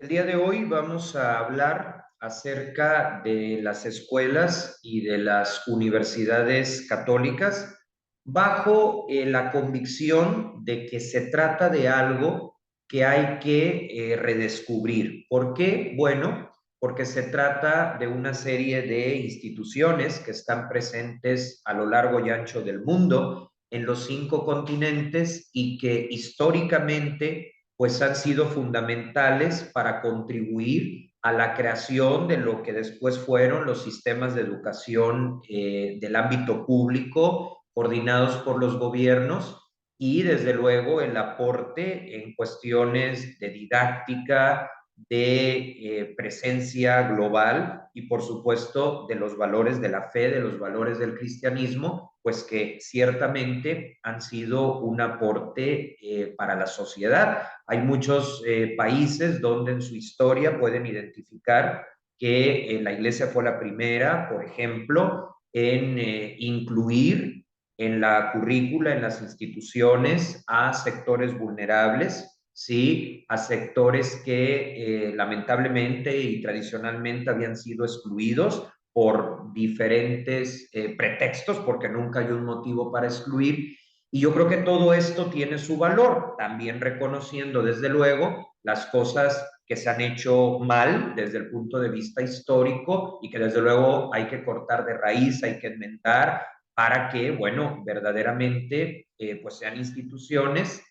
El día de hoy vamos a hablar acerca de las escuelas y de las universidades católicas bajo la convicción de que se trata de algo que hay que redescubrir. ¿Por qué? Bueno, porque se trata de una serie de instituciones que están presentes a lo largo y ancho del mundo, en los 5 continentes y que históricamente pues han sido fundamentales para contribuir a la creación de lo que después fueron los sistemas de educación del ámbito público, coordinados por los gobiernos, y desde luego el aporte en cuestiones de didáctica, de presencia global y por supuesto de los valores de la fe, de los valores del cristianismo, pues que ciertamente han sido un aporte para la sociedad. Hay muchos países donde en su historia pueden identificar que la iglesia fue la primera, por ejemplo, en incluir en la currícula, en las instituciones, a sectores vulnerables, ¿sí? A sectores que lamentablemente y tradicionalmente habían sido excluidos por diferentes pretextos, porque nunca hay un motivo para excluir. Y yo creo que todo esto tiene su valor, también reconociendo desde luego las cosas que se han hecho mal desde el punto de vista histórico y que desde luego hay que cortar de raíz, hay que enmendar para que, bueno, verdaderamente pues sean instituciones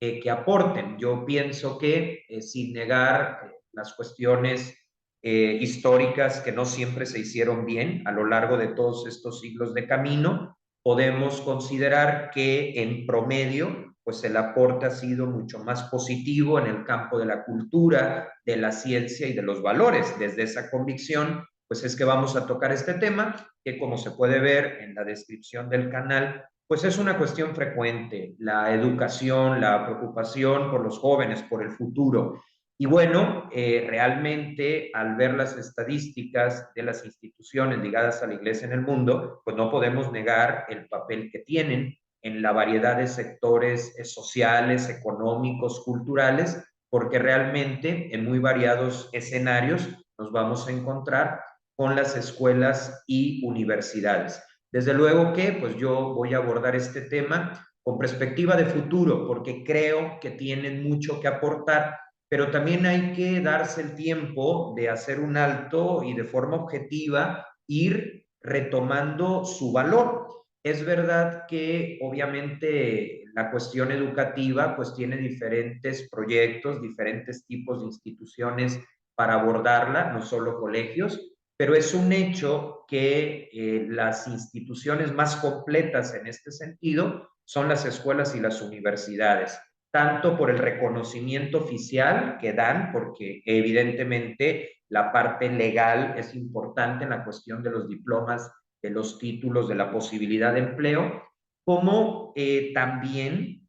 que aporten. Yo pienso que sin negar las cuestiones históricas que no siempre se hicieron bien a lo largo de todos estos siglos de camino, podemos considerar que en promedio, pues el aporte ha sido mucho más positivo en el campo de la cultura, de la ciencia y de los valores. Desde esa convicción, pues es que vamos a tocar este tema, que como se puede ver en la descripción del canal, pues es una cuestión frecuente, la educación, la preocupación por los jóvenes, por el futuro. Y bueno, realmente al ver las estadísticas de las instituciones ligadas a la iglesia en el mundo, pues no podemos negar el papel que tienen en la variedad de sectores sociales, económicos, culturales, porque realmente en muy variados escenarios nos vamos a encontrar con las escuelas y universidades. Desde luego que pues yo voy a abordar este tema con perspectiva de futuro, porque creo que tienen mucho que aportar, pero también hay que darse el tiempo de hacer un alto y de forma objetiva ir retomando su valor. Es verdad que obviamente la cuestión educativa pues tiene diferentes proyectos, diferentes tipos de instituciones para abordarla, no solo colegios, pero es un hecho que las instituciones más completas en este sentido son las escuelas y las universidades, tanto por el reconocimiento oficial que dan, porque evidentemente la parte legal es importante en la cuestión de los diplomas, de los títulos, de la posibilidad de empleo, como también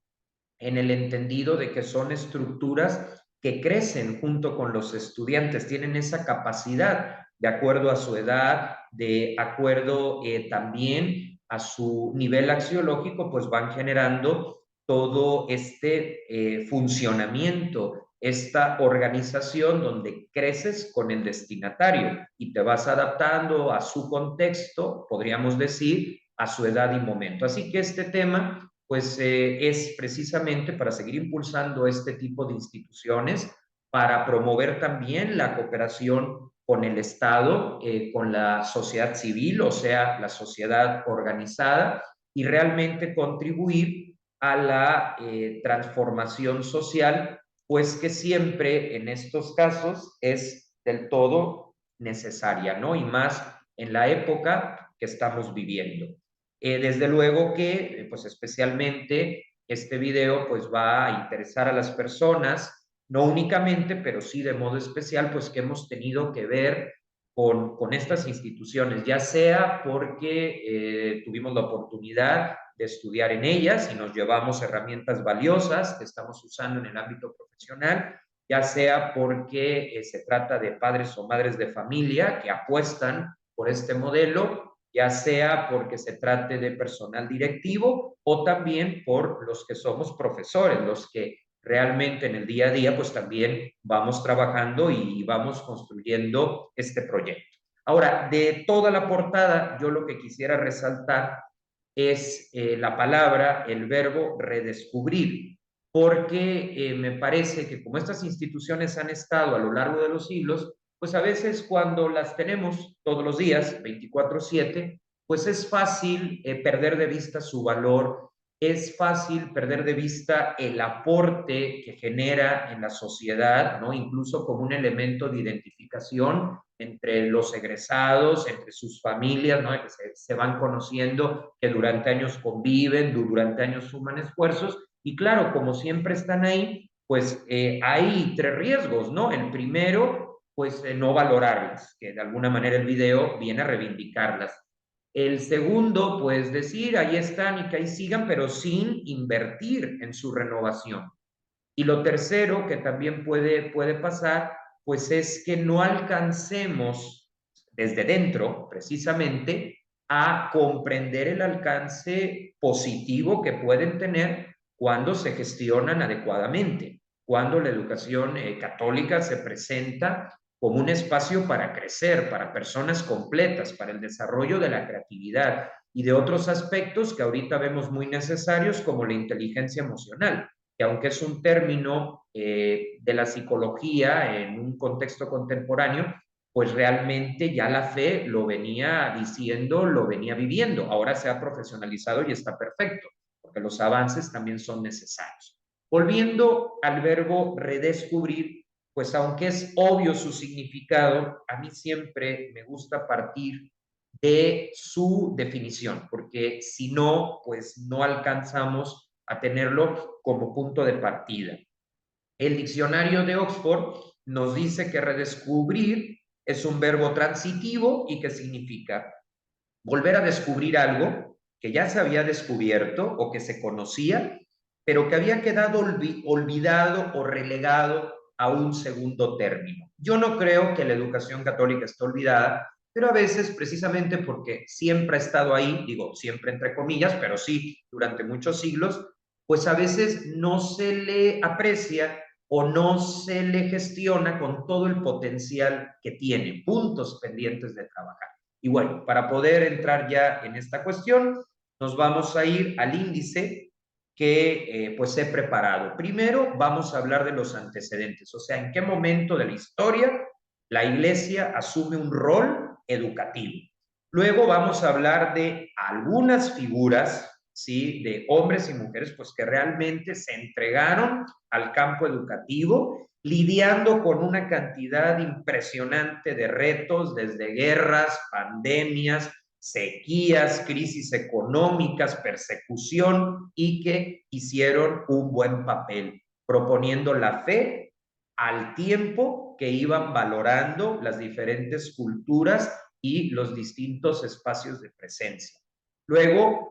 en el entendido de que son estructuras que crecen junto con los estudiantes, tienen esa capacidad de acuerdo a su edad, de acuerdo también a su nivel axiológico, pues van generando todo este funcionamiento, esta organización donde creces con el destinatario y te vas adaptando a su contexto, podríamos decir, a su edad y momento. Así que este tema pues es precisamente para seguir impulsando este tipo de instituciones, para promover también la cooperación con el Estado, con la sociedad civil, o sea, la sociedad organizada, y realmente contribuir a la transformación social, pues que siempre en estos casos es del todo necesaria, ¿no? Y más en la época que estamos viviendo. Desde luego que, pues especialmente este video pues va a interesar a las personas, no únicamente, pero sí de modo especial, pues que hemos tenido que ver con estas instituciones, ya sea porque tuvimos la oportunidad de estudiar en ellas y nos llevamos herramientas valiosas que estamos usando en el ámbito profesional, ya sea porque se trata de padres o madres de familia que apuestan por este modelo, ya sea porque se trate de personal directivo o también por los que somos profesores, los que realmente en el día a día, pues también vamos trabajando y vamos construyendo este proyecto. Ahora, de toda la portada, yo lo que quisiera resaltar es la palabra, el verbo redescubrir, porque me parece que como estas instituciones han estado a lo largo de los siglos, pues a veces cuando las tenemos todos los días, 24/7, pues es fácil perder de vista su valor, es fácil perder de vista el aporte que genera en la sociedad, ¿no? Incluso como un elemento de identificación entre los egresados, entre sus familias, ¿no? Que se van conociendo, que durante años conviven, durante años suman esfuerzos, y claro, como siempre están ahí, pues hay tres riesgos, ¿no? El primero, pues no valorarlas, que de alguna manera el video viene a reivindicarlas. El segundo, pues decir, ahí están y que ahí sigan, pero sin invertir en su renovación. Y lo tercero que también puede pasar, pues es que no alcancemos desde dentro, precisamente, a comprender el alcance positivo que pueden tener cuando se gestionan adecuadamente, cuando la educación católica se presenta como un espacio para crecer, para personas completas, para el desarrollo de la creatividad y de otros aspectos que ahorita vemos muy necesarios como la inteligencia emocional, que aunque es un término de la psicología en un contexto contemporáneo, pues realmente ya la fe lo venía diciendo, lo venía viviendo. Ahora se ha profesionalizado y está perfecto, porque los avances también son necesarios. Volviendo al verbo redescubrir, pues aunque es obvio su significado, a mí siempre me gusta partir de su definición, porque si no, pues no alcanzamos a tenerlo como punto de partida. El diccionario de Oxford nos dice que redescubrir es un verbo transitivo y que significa volver a descubrir algo que ya se había descubierto o que se conocía, pero que había quedado olvidado o relegado a un segundo término. Yo no creo que la educación católica esté olvidada, pero a veces precisamente porque siempre ha estado ahí, digo siempre entre comillas, pero sí durante muchos siglos, pues a veces no se le aprecia o no se le gestiona con todo el potencial que tiene, puntos pendientes de trabajar. Y bueno, para poder entrar ya en esta cuestión, nos vamos a ir al índice que pues he preparado. Primero vamos a hablar de los antecedentes, o sea, en qué momento de la historia la iglesia asume un rol educativo. Luego vamos a hablar de algunas figuras, ¿sí? De hombres y mujeres, pues que realmente se entregaron al campo educativo, lidiando con una cantidad impresionante de retos, desde guerras, pandemias, sequías, crisis económicas, persecución, y que hicieron un buen papel, proponiendo la fe al tiempo que iban valorando las diferentes culturas y los distintos espacios de presencia. Luego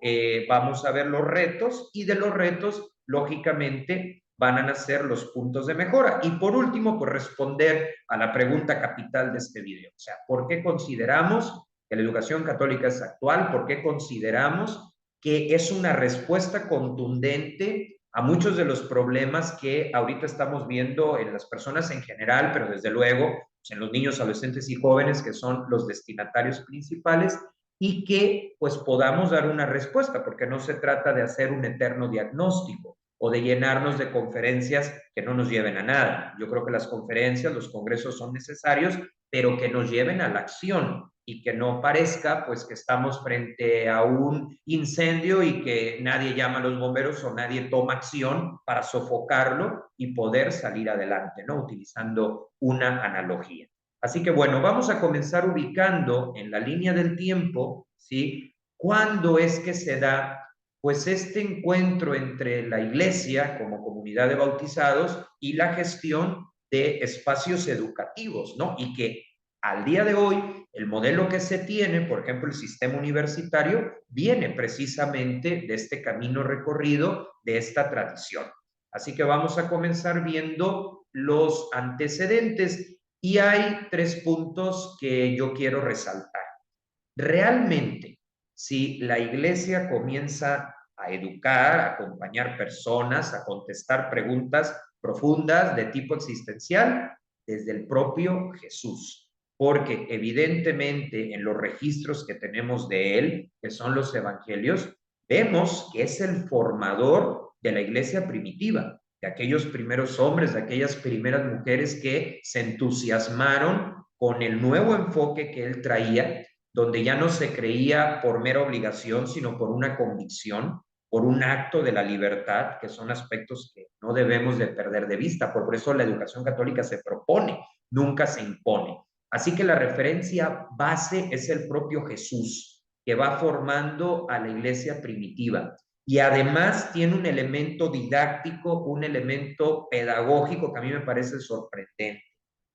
vamos a ver los retos y de los retos, lógicamente, van a nacer los puntos de mejora. Y por último, pues responder a la pregunta capital de este video. O sea, ¿por qué consideramos que la educación católica es actual? ¿Por qué consideramos que es una respuesta contundente a muchos de los problemas que ahorita estamos viendo en las personas en general, pero desde luego pues en los niños, adolescentes y jóvenes, que son los destinatarios principales, y que pues podamos dar una respuesta, porque no se trata de hacer un eterno diagnóstico o de llenarnos de conferencias que no nos lleven a nada. Yo creo que las conferencias, los congresos son necesarios, pero que nos lleven a la acción y que no parezca pues que estamos frente a un incendio y que nadie llama a los bomberos o nadie toma acción para sofocarlo y poder salir adelante, ¿no? Utilizando una analogía. Así que bueno, vamos a comenzar ubicando en la línea del tiempo, ¿sí? ¿Cuándo es que se da pues este encuentro entre la iglesia como comunidad de bautizados y la gestión de espacios educativos, ¿no? Y que al día de hoy el modelo que se tiene, por ejemplo, el sistema universitario, viene precisamente de este camino recorrido, de esta tradición. Así que vamos a comenzar viendo los antecedentes y hay tres puntos que yo quiero resaltar. Realmente, si la iglesia comienza a educar, a acompañar personas, a contestar preguntas profundas de tipo existencial desde el propio Jesús, porque evidentemente en los registros que tenemos de él, que son los evangelios, vemos que es el formador de la iglesia primitiva, de aquellos primeros hombres, de aquellas primeras mujeres que se entusiasmaron con el nuevo enfoque que él traía, donde ya no se creía por mera obligación, sino por una convicción, por un acto de la libertad, que son aspectos que no debemos de perder de vista. Por eso la educación católica se propone, nunca se impone. Así que la referencia base es el propio Jesús, que va formando a la iglesia primitiva. Y además tiene un elemento didáctico, un elemento pedagógico que a mí me parece sorprendente.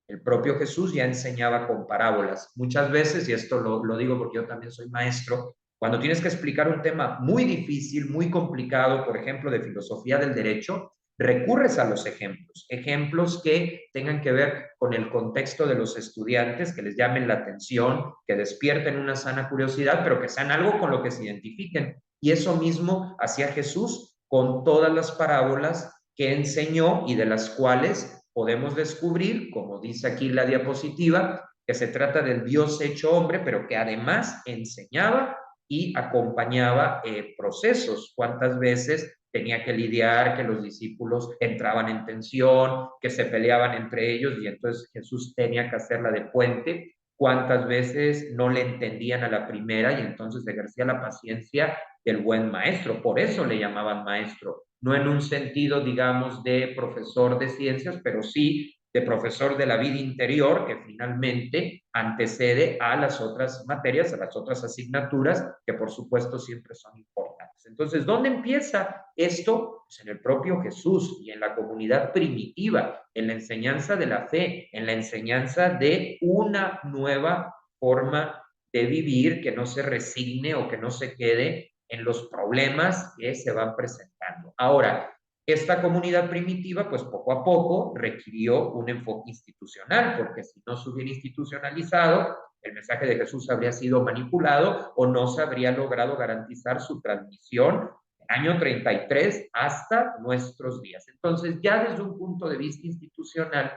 El propio Jesús ya enseñaba con parábolas. Muchas veces, y esto lo digo porque yo también soy maestro, cuando tienes que explicar un tema muy difícil, muy complicado, por ejemplo, de filosofía del derecho, recurres a los ejemplos, ejemplos que tengan que ver con el contexto de los estudiantes, que les llamen la atención, que despierten una sana curiosidad, pero que sean algo con lo que se identifiquen. Y eso mismo hacía Jesús con todas las parábolas que enseñó y de las cuales podemos descubrir, como dice aquí la diapositiva, que se trata del Dios hecho hombre, pero que además enseñaba y acompañaba procesos. ¿Cuántas veces tenía que lidiar, que los discípulos entraban en tensión, que se peleaban entre ellos y entonces Jesús tenía que hacerla de puente? ¿Cuántas veces no le entendían a la primera y entonces ejercía la paciencia del buen maestro? Por eso le llamaban maestro, no en un sentido, digamos, de profesor de ciencias, pero sí de profesor de la vida interior, que finalmente antecede a las otras materias, a las otras asignaturas, que por supuesto siempre son importantes. Entonces, ¿dónde empieza esto? Pues en el propio Jesús y en la comunidad primitiva, en la enseñanza de la fe, en la enseñanza de una nueva forma de vivir que no se resigne o que no se quede en los problemas que se van presentando. Ahora, esta comunidad primitiva, pues poco a poco requirió un enfoque institucional, porque si no se hubiera institucionalizado, el mensaje de Jesús habría sido manipulado o no se habría logrado garantizar su transmisión año 33 hasta nuestros días. Entonces, ya desde un punto de vista institucional,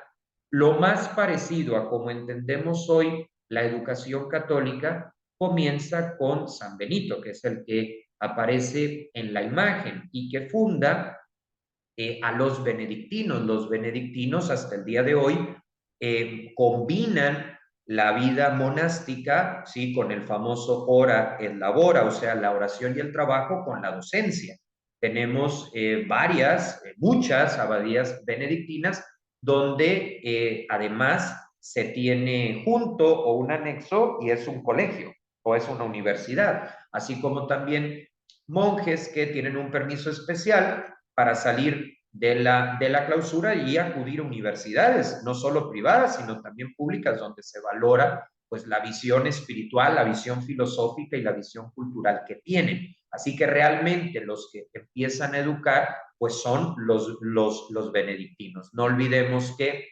lo más parecido a como entendemos hoy la educación católica comienza con San Benito, que es el que aparece en la imagen y que funda a los benedictinos. Los benedictinos hasta el día de hoy combinan la vida monástica, ¿sí? Con el famoso ora et labora, o sea, la oración y el trabajo con la docencia. Tenemos muchas abadías benedictinas donde además se tiene junto o un anexo y es un colegio o es una universidad, así como también monjes que tienen un permiso especial para salir de la clausura y acudir a universidades, no solo privadas, sino también públicas, donde se valora pues la visión espiritual, la visión filosófica y la visión cultural que tienen. Así que realmente los que empiezan a educar pues son los benedictinos. No olvidemos que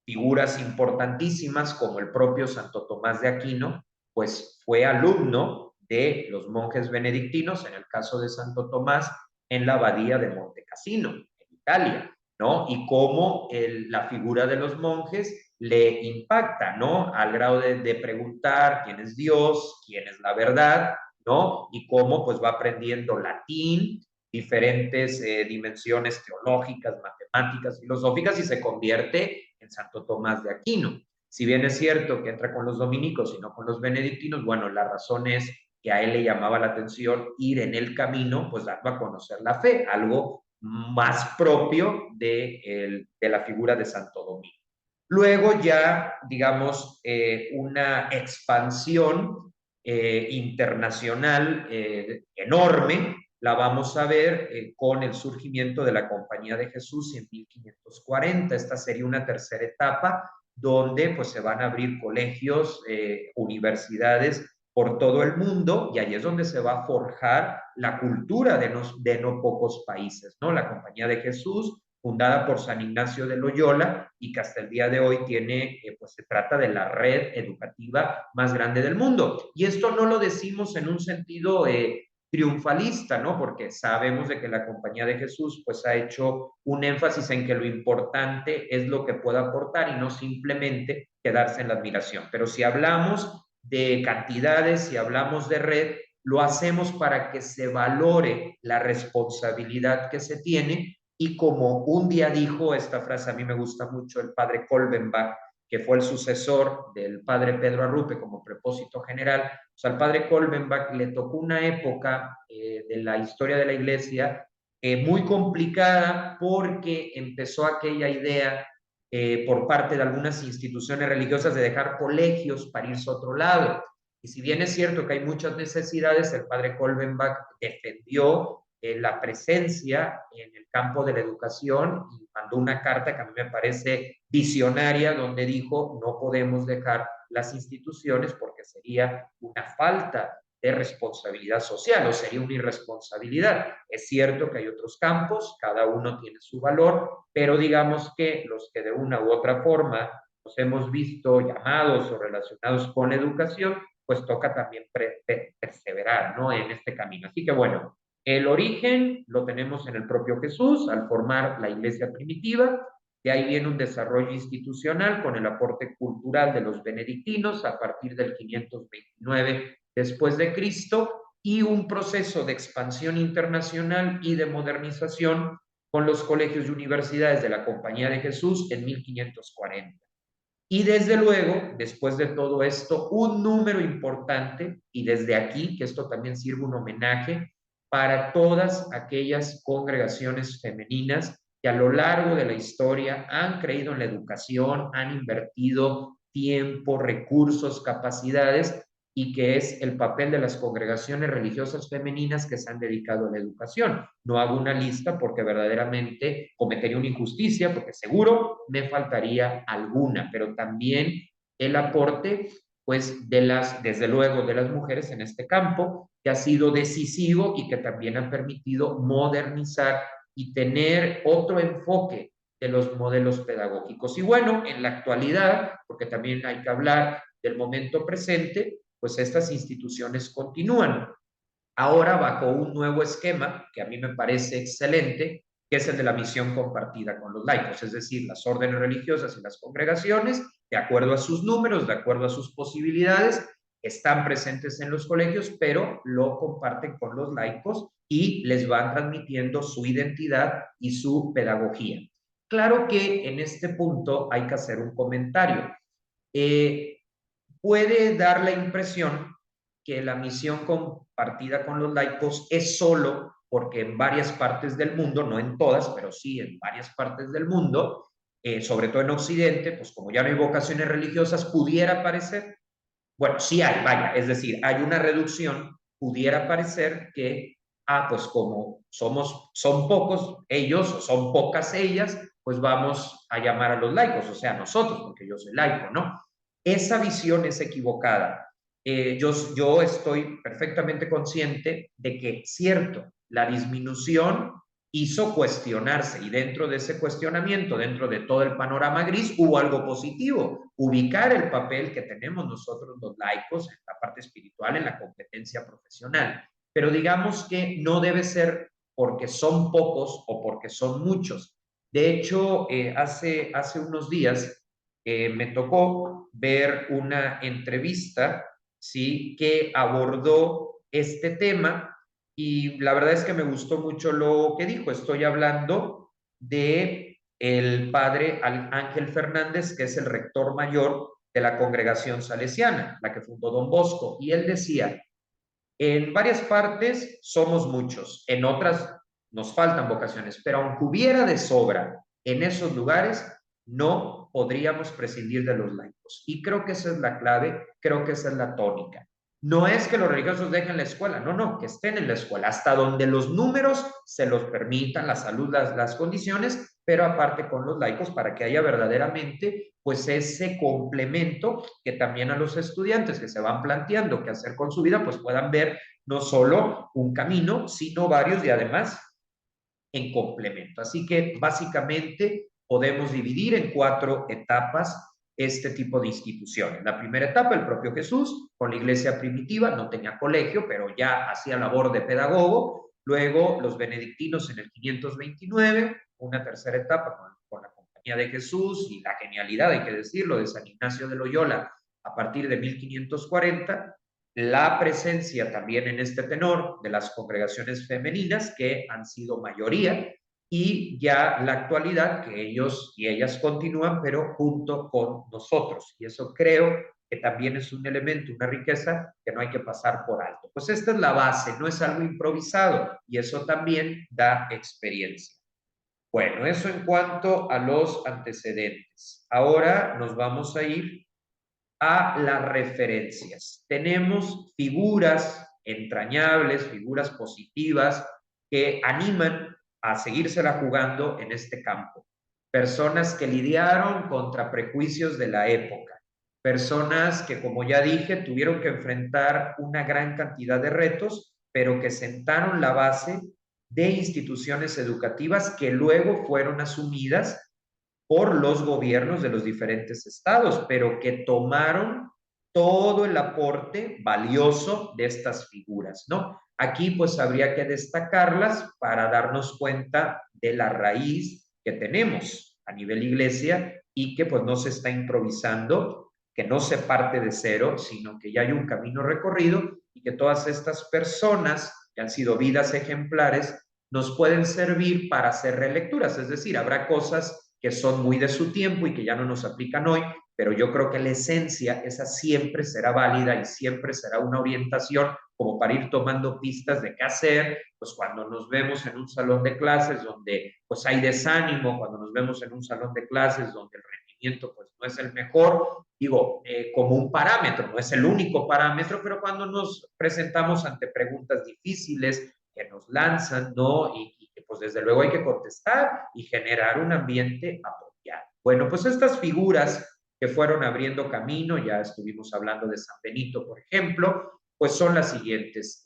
figuras importantísimas como el propio Santo Tomás de Aquino, pues fue alumno de los monjes benedictinos, en el caso de Santo Tomás, en la abadía de Monte Cassino, en Italia, ¿no? Y cómo la figura de los monjes le impacta, ¿no? Al grado de preguntar quién es Dios, quién es la verdad, ¿no? Y cómo pues va aprendiendo latín, diferentes dimensiones teológicas, matemáticas, filosóficas y se convierte en Santo Tomás de Aquino. Si bien es cierto que entra con los dominicos y no con los benedictinos, bueno, la razón es que a él le llamaba la atención ir en el camino, pues dando a conocer la fe, algo más propio de la figura de Santo Domingo. Luego ya, digamos, una expansión internacional enorme, la vamos a ver con el surgimiento de la Compañía de Jesús en 1540. Esta sería una tercera etapa donde pues se van a abrir colegios, universidades por todo el mundo y ahí es donde se va a forjar la cultura de no pocos países, ¿no? La Compañía de Jesús, fundada por San Ignacio de Loyola y que hasta el día de hoy tiene, pues se trata de la red educativa más grande del mundo. Y esto no lo decimos en un sentido triunfalista, ¿no? Porque sabemos de que la Compañía de Jesús pues ha hecho un énfasis en que lo importante es lo que pueda aportar y no simplemente quedarse en la admiración. Pero si hablamos de cantidades, si hablamos de red, lo hacemos para que se valore la responsabilidad que se tiene y como un día dijo, esta frase a mí me gusta mucho, el padre Kolbenbach, que fue el sucesor del padre Pedro Arrupe como prepósito general, o sea, al padre Kolbenbach le tocó una época de la historia de la iglesia muy complicada porque empezó aquella idea por parte de algunas instituciones religiosas de dejar colegios para irse a otro lado. Y si bien es cierto que hay muchas necesidades, el padre Kolbenbach defendió la presencia en el campo de la educación y mandó una carta que a mí me parece visionaria, donde dijo, no podemos dejar las instituciones porque sería una falta de responsabilidad social o sería una irresponsabilidad. Es cierto que hay otros campos, cada uno tiene su valor, pero digamos que los que de una u otra forma nos hemos visto llamados o relacionados con la educación, pues toca también perseverar, ¿no? En este camino. Así que bueno, el origen lo tenemos en el propio Jesús al formar la iglesia primitiva. De ahí viene un desarrollo institucional con el aporte cultural de los benedictinos a partir del 529 después de Cristo y un proceso de expansión internacional y de modernización con los colegios y universidades de la Compañía de Jesús en 1540. Y desde luego, después de todo esto, un número importante, y desde aquí, que esto también sirve un homenaje para todas aquellas congregaciones femeninas que a lo largo de la historia han creído en la educación, han invertido tiempo, recursos, capacidades, y que es el papel de las congregaciones religiosas femeninas que se han dedicado a la educación. No hago una lista porque verdaderamente cometería una injusticia, porque seguro me faltaría alguna, pero también el aporte, pues, desde luego, de las mujeres en este campo, que ha sido decisivo y que también ha permitido modernizar y tener otro enfoque de los modelos pedagógicos. Y bueno, en la actualidad, porque también hay que hablar del momento presente, pues estas instituciones continúan ahora bajo un nuevo esquema que a mí me parece excelente, que es el de la misión compartida con los laicos, es decir, las órdenes religiosas y las congregaciones, de acuerdo a sus números, de acuerdo a sus posibilidades, están presentes en los colegios, pero lo comparten con los laicos y les van transmitiendo su identidad y su pedagogía. Claro que en este punto hay que hacer un comentario. Eh, Puede dar la impresión que la misión compartida con los laicos es solo porque en varias partes del mundo, no en todas, pero sí en varias partes del mundo, sobre todo en Occidente, pues como ya no hay vocaciones religiosas, pudiera parecer, bueno, sí hay, vaya, es decir, hay una reducción, pudiera parecer que, pues como son pocos ellos o son pocas ellas, pues vamos a llamar a los laicos, o sea, nosotros, porque yo soy laico, ¿no? Esa visión es equivocada. Yo estoy perfectamente consciente de que, cierto, la disminución hizo cuestionarse y dentro de ese cuestionamiento, dentro de todo el panorama gris, hubo algo positivo, ubicar el papel que tenemos nosotros los laicos en la parte espiritual, en la competencia profesional. Pero digamos que no debe ser porque son pocos o porque son muchos. De hecho, hace unos días me tocó ver una entrevista, ¿sí?, que abordó este tema y la verdad es que me gustó mucho lo que dijo. Estoy hablando de el padre Ángel Fernández, que es el rector mayor de la congregación salesiana, la que fundó Don Bosco, y él decía, en varias partes somos muchos, en otras nos faltan vocaciones, pero aunque hubiera de sobra en esos lugares, no podríamos prescindir de los laicos. Y creo que esa es la clave, creo que esa es la tónica. No es que los religiosos dejen la escuela, no, no, que estén en la escuela, hasta donde los números se los permitan, la salud, las condiciones, pero aparte con los laicos para que haya verdaderamente pues ese complemento que también a los estudiantes que se van planteando qué hacer con su vida, pues puedan ver no solo un camino, sino varios y además en complemento. Así que básicamente podemos dividir en 4 etapas este tipo de instituciones. La primera etapa, el propio Jesús, con la iglesia primitiva, no tenía colegio, pero ya hacía labor de pedagogo. Luego los benedictinos en el 529, una tercera etapa con la Compañía de Jesús y la genialidad, hay que decirlo, de San Ignacio de Loyola a partir de 1540, la presencia también en este tenor de las congregaciones femeninas que han sido mayoría y ya la actualidad que ellos y ellas continúan, pero junto con nosotros. Y eso creo que también es un elemento, una riqueza que no hay que pasar por alto. Pues esta es la base, no es algo improvisado y eso también da experiencia. Bueno, eso en cuanto a los antecedentes. Ahora nos vamos a ir a las referencias. Tenemos figuras entrañables, figuras positivas que animan a seguírsela jugando en este campo. Personas que lidiaron contra prejuicios de la época. Personas que, como ya dije, tuvieron que enfrentar una gran cantidad de retos, pero que sentaron la base de instituciones educativas que luego fueron asumidas por los gobiernos de los diferentes estados, pero que tomaron todo el aporte valioso de estas figuras, ¿no? Aquí pues habría que destacarlas para darnos cuenta de la raíz que tenemos a nivel iglesia y que pues no se está improvisando, que no se parte de cero, sino que ya hay un camino recorrido y que todas estas personas que han sido vidas ejemplares nos pueden servir para hacer relecturas, es decir, habrá cosas que son muy de su tiempo y que ya no nos aplican hoy, pero yo creo que la esencia, esa siempre será válida y siempre será una orientación como para ir tomando pistas de qué hacer, pues cuando nos vemos en un salón de clases donde pues hay desánimo, cuando nos vemos en un salón de clases donde el rendimiento pues no es el mejor, digo, como un parámetro, no es el único parámetro, pero cuando nos presentamos ante preguntas difíciles que nos lanzan, ¿no? Y que pues desde luego hay que contestar y generar un ambiente apropiado. Bueno, pues estas figuras que fueron abriendo camino, ya estuvimos hablando de San Benito, por ejemplo, pues son las siguientes.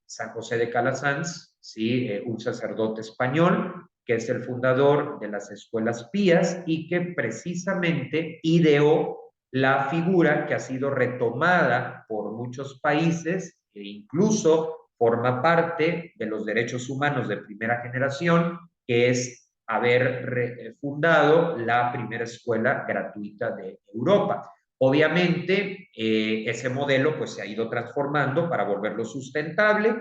San José de Calasanz, ¿sí? Un sacerdote español, que es el fundador de las escuelas pías y que precisamente ideó la figura que ha sido retomada por muchos países e incluso forma parte de los derechos humanos de primera generación, que es haber fundado la primera escuela gratuita de Europa. Obviamente, ese modelo pues, se ha ido transformando para volverlo sustentable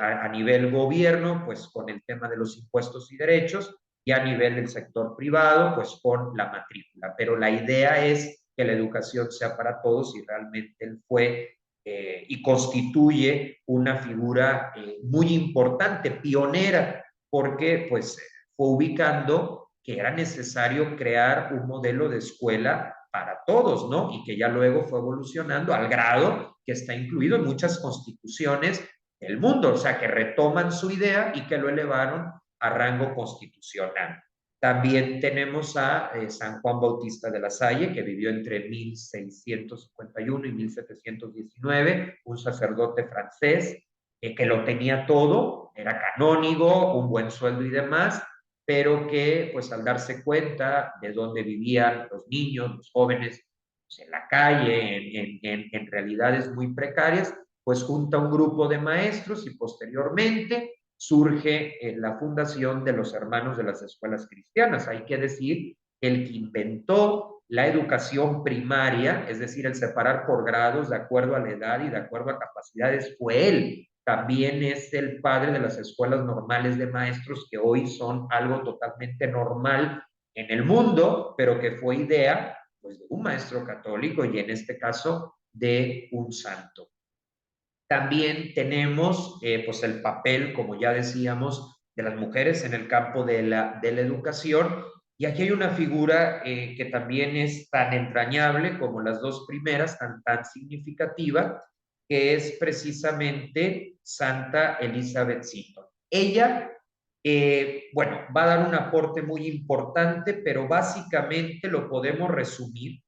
a nivel gobierno, pues con el tema de los impuestos y derechos, y a nivel del sector privado, pues con la matrícula. Pero la idea es que la educación sea para todos y realmente él fue y constituye una figura muy importante, pionera, porque pues fue ubicando que era necesario crear un modelo de escuela para todos, ¿no? Y que ya luego fue evolucionando al grado que está incluido en muchas constituciones del mundo, o sea, que retoman su idea y que lo elevaron a rango constitucional. También tenemos a San Juan Bautista de la Salle, que vivió entre 1651 y 1719, un sacerdote francés que lo tenía todo, era canónigo, un buen sueldo y demás, pero que pues al darse cuenta de dónde vivían los niños, los jóvenes, pues, en la calle, en realidades muy precarias, pues junta un grupo de maestros y posteriormente surge la fundación de los hermanos de las escuelas cristianas. Hay que decir que el que inventó la educación primaria, es decir, el separar por grados de acuerdo a la edad y de acuerdo a capacidades, fue él. También es el padre de las escuelas normales de maestros que hoy son algo totalmente normal en el mundo, pero que fue idea pues, de un maestro católico y en este caso de un santo. También tenemos pues el papel, como ya decíamos, de las mujeres en el campo de la educación. Y aquí hay una figura que también es tan entrañable como las dos primeras, tan significativa, que es precisamente Santa Elizabeth Seton. Ella, bueno, va a dar un aporte muy importante, pero básicamente lo podemos resumir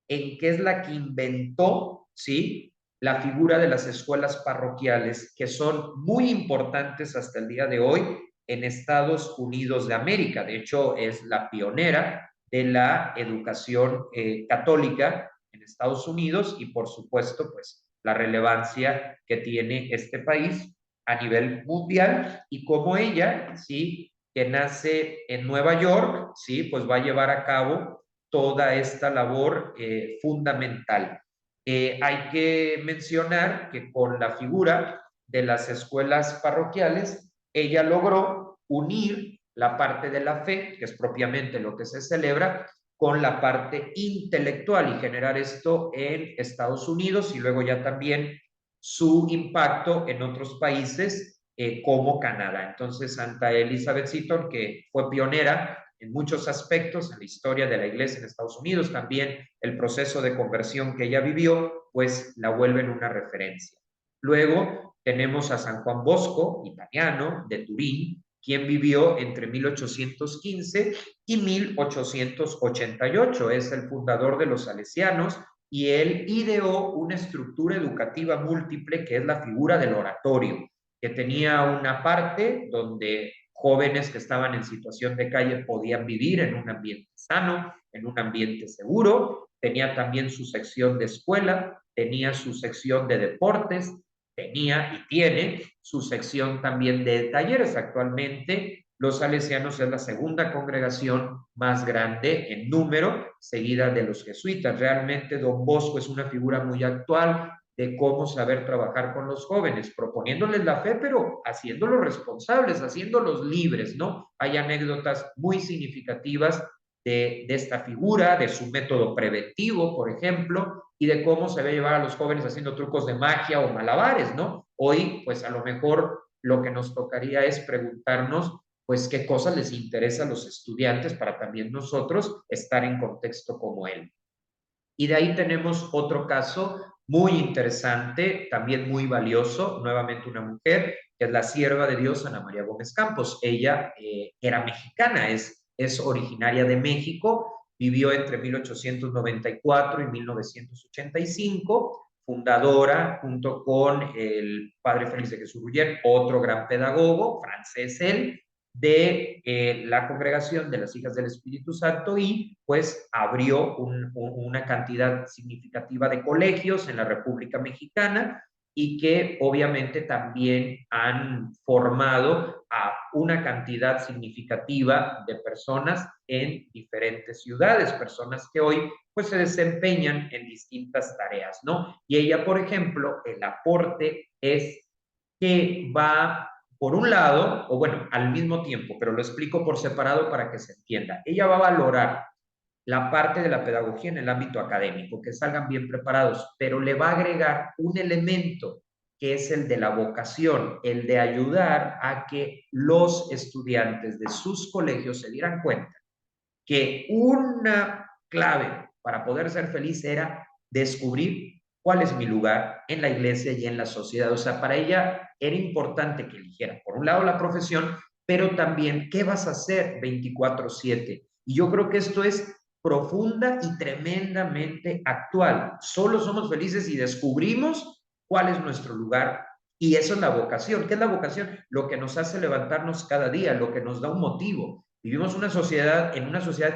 en que es la que inventó, ¿sí? La figura de las escuelas parroquiales, que son muy importantes hasta el día de hoy en Estados Unidos de América. De hecho, es la pionera de la educación católica en Estados Unidos y por supuesto pues la relevancia que tiene este país a nivel mundial y como ella, sí, que nace en Nueva York, sí, pues va a llevar a cabo toda esta labor fundamental. Hay que mencionar que con la figura de las escuelas parroquiales, ella logró unir la parte de la fe, que es propiamente lo que se celebra, con la parte intelectual y generar esto en Estados Unidos y luego ya también su impacto en otros países como Canadá. Entonces, Santa Elizabeth Seton, que fue pionera en muchos aspectos en la historia de la iglesia en Estados Unidos, también el proceso de conversión que ella vivió, pues la vuelven una referencia. Luego tenemos a San Juan Bosco, italiano, de Turín, quien vivió entre 1815 y 1888. Es el fundador de los salesianos y él ideó una estructura educativa múltiple que es la figura del oratorio, que tenía una parte donde jóvenes que estaban en situación de calle podían vivir en un ambiente sano, en un ambiente seguro, tenía también su sección de escuela, tenía su sección de deportes, tenía y tiene su sección también de talleres. Actualmente los salesianos es la segunda congregación más grande en número, seguida de los jesuitas. Realmente Don Bosco es una figura muy actual de cómo saber trabajar con los jóvenes, proponiéndoles la fe, pero haciéndolos responsables, haciéndolos libres, ¿no? Hay anécdotas muy significativas de esta figura, de su método preventivo, por ejemplo, y de cómo se ve llevar a los jóvenes haciendo trucos de magia o malabares, ¿no? Hoy, pues a lo mejor lo que nos tocaría es preguntarnos, pues, qué cosas les interesa a los estudiantes para también nosotros estar en contexto como él. Y de ahí tenemos otro caso muy interesante, también muy valioso, nuevamente una mujer, que es la sierva de Dios, Ana María Gómez Campos. Ella era mexicana, es originaria de México, vivió entre 1894 y 1985, fundadora junto con el padre Félix de Jesús Ruller, otro gran pedagogo, francés él, de la congregación de las Hijas del Espíritu Santo y pues abrió una cantidad significativa de colegios en la República Mexicana y que obviamente también han formado a una cantidad significativa de personas en diferentes ciudades, personas que hoy pues se desempeñan en distintas tareas, ¿no? Y ella, por ejemplo, el aporte es que va por un lado, o bueno, al mismo tiempo, pero lo explico por separado para que se entienda. Ella va a valorar la parte de la pedagogía en el ámbito académico, que salgan bien preparados, pero le va a agregar un elemento que es el de la vocación, el de ayudar a que los estudiantes de sus colegios se dieran cuenta que una clave para poder ser feliz era descubrir cuál es mi lugar en la iglesia y en la sociedad. O sea, para ella era importante que eligiera, por un lado, la profesión, pero también qué vas a hacer 24/7. Y yo creo que esto es profunda y tremendamente actual. Solo somos felices si descubrimos cuál es nuestro lugar. Y eso es la vocación. ¿Qué es la vocación? Lo que nos hace levantarnos cada día, lo que nos da un motivo. Vivimos en una sociedad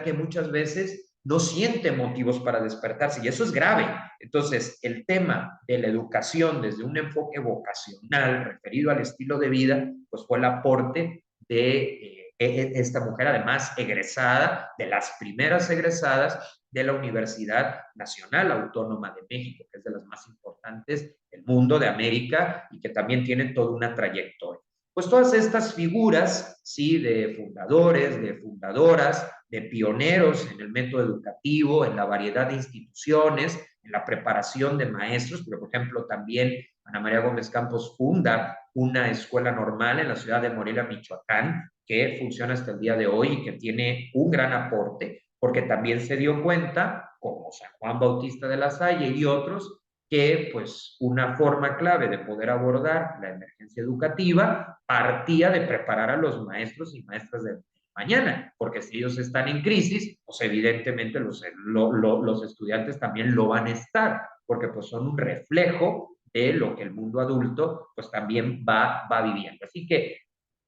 que muchas veces no siente motivos para despertarse y eso es grave. Entonces, el tema de la educación desde un enfoque vocacional referido al estilo de vida, pues fue el aporte de esta mujer, además egresada, de las primeras egresadas de la Universidad Nacional Autónoma de México, que es de las más importantes del mundo, de América, y que también tiene toda una trayectoria. Pues todas estas figuras, sí, de fundadores, de fundadoras, de pioneros en el método educativo, en la variedad de instituciones, en la preparación de maestros, pero por ejemplo también Ana María Gómez Campos funda una escuela normal en la ciudad de Morelia, Michoacán, que funciona hasta el día de hoy y que tiene un gran aporte, porque también se dio cuenta, como San Juan Bautista de la Salle y otros, que pues una forma clave de poder abordar la emergencia educativa partía de preparar a los maestros y maestras de mañana, porque si ellos están en crisis, pues evidentemente los estudiantes también lo van a estar, porque pues son un reflejo de lo que el mundo adulto pues también va viviendo. Así que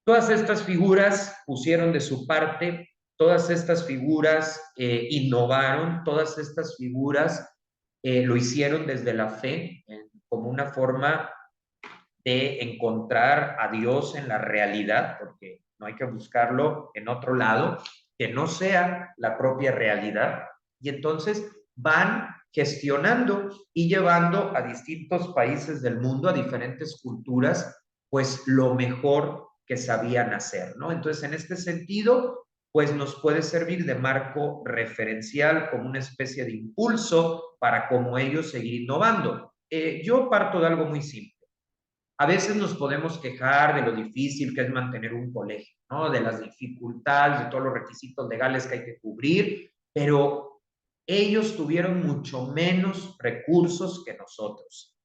todas estas figuras pusieron de su parte todas estas figuras innovaron, todas estas figuras lo hicieron desde la fe, como una forma de encontrar a Dios en la realidad, porque no hay que buscarlo en otro lado, que no sea la propia realidad. Y entonces van gestionando y llevando a distintos países del mundo, a diferentes culturas, pues lo mejor que sabían hacer, ¿no? Entonces, en este sentido, pues nos puede servir de marco referencial como una especie de impulso para como ellos seguir innovando. Yo parto de algo muy simple. A veces nos podemos quejar de lo difícil que es mantener un colegio, ¿no? De las dificultades, de todos los requisitos legales que hay que cubrir, pero ellos tuvieron mucho menos recursos que nosotros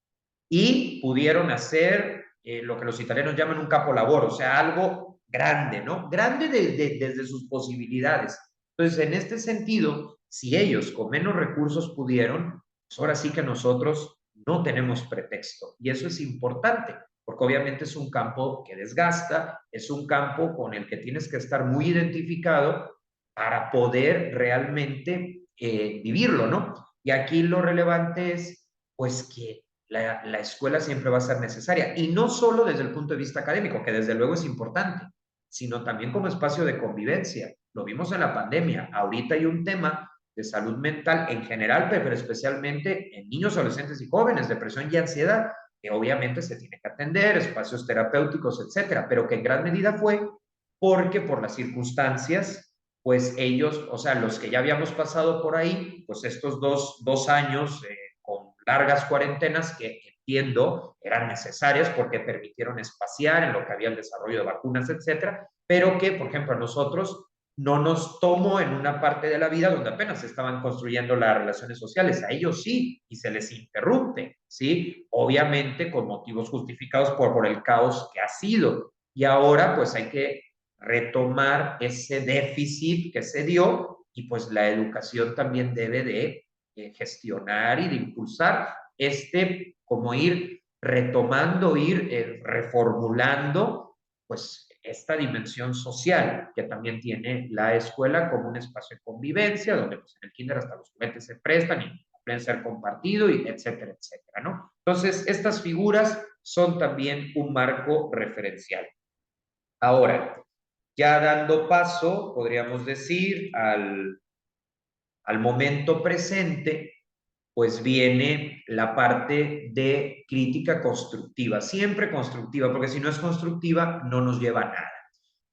y pudieron hacer lo que los italianos llaman un capolavoro, o sea, algo grande, ¿no? Grande desde sus posibilidades. Entonces, en este sentido, si ellos con menos recursos pudieron, pues ahora sí que nosotros no tenemos pretexto. Y eso es importante, porque obviamente es un campo que desgasta, es un campo con el que tienes que estar muy identificado para poder realmente vivirlo, ¿no? Y aquí lo relevante es, pues, que la escuela siempre va a ser necesaria, y no solo desde el punto de vista académico, que desde luego es importante, sino también como espacio de convivencia. Lo vimos en la pandemia. Ahorita hay un tema de salud mental en general, pero especialmente en niños, adolescentes y jóvenes, depresión y ansiedad, que obviamente se tiene que atender, espacios terapéuticos, etcétera, pero que en gran medida fue porque por las circunstancias, pues ellos, o sea, los que ya habíamos pasado por ahí, pues estos dos años con largas cuarentenas que entiendo eran necesarias porque permitieron espaciar en lo que había el desarrollo de vacunas, etcétera, pero que, por ejemplo, a nosotros no nos tomó en una parte de la vida donde apenas se estaban construyendo las relaciones sociales. A ellos sí, y se les interrumpe, ¿sí? Obviamente con motivos justificados por el caos que ha sido. Y ahora pues hay que retomar ese déficit que se dio y pues la educación también debe de gestionar y de impulsar como ir retomando, ir reformulando pues esta dimensión social que también tiene la escuela como un espacio de convivencia, donde pues en el kinder hasta los juguetes se prestan y pueden ser compartidos, y etcétera, etcétera, ¿no? Entonces, estas figuras son también un marco referencial. Ahora, ya dando paso, podríamos decir, al momento presente, pues viene la parte de crítica constructiva, siempre constructiva, porque si no es constructiva, no nos lleva a nada.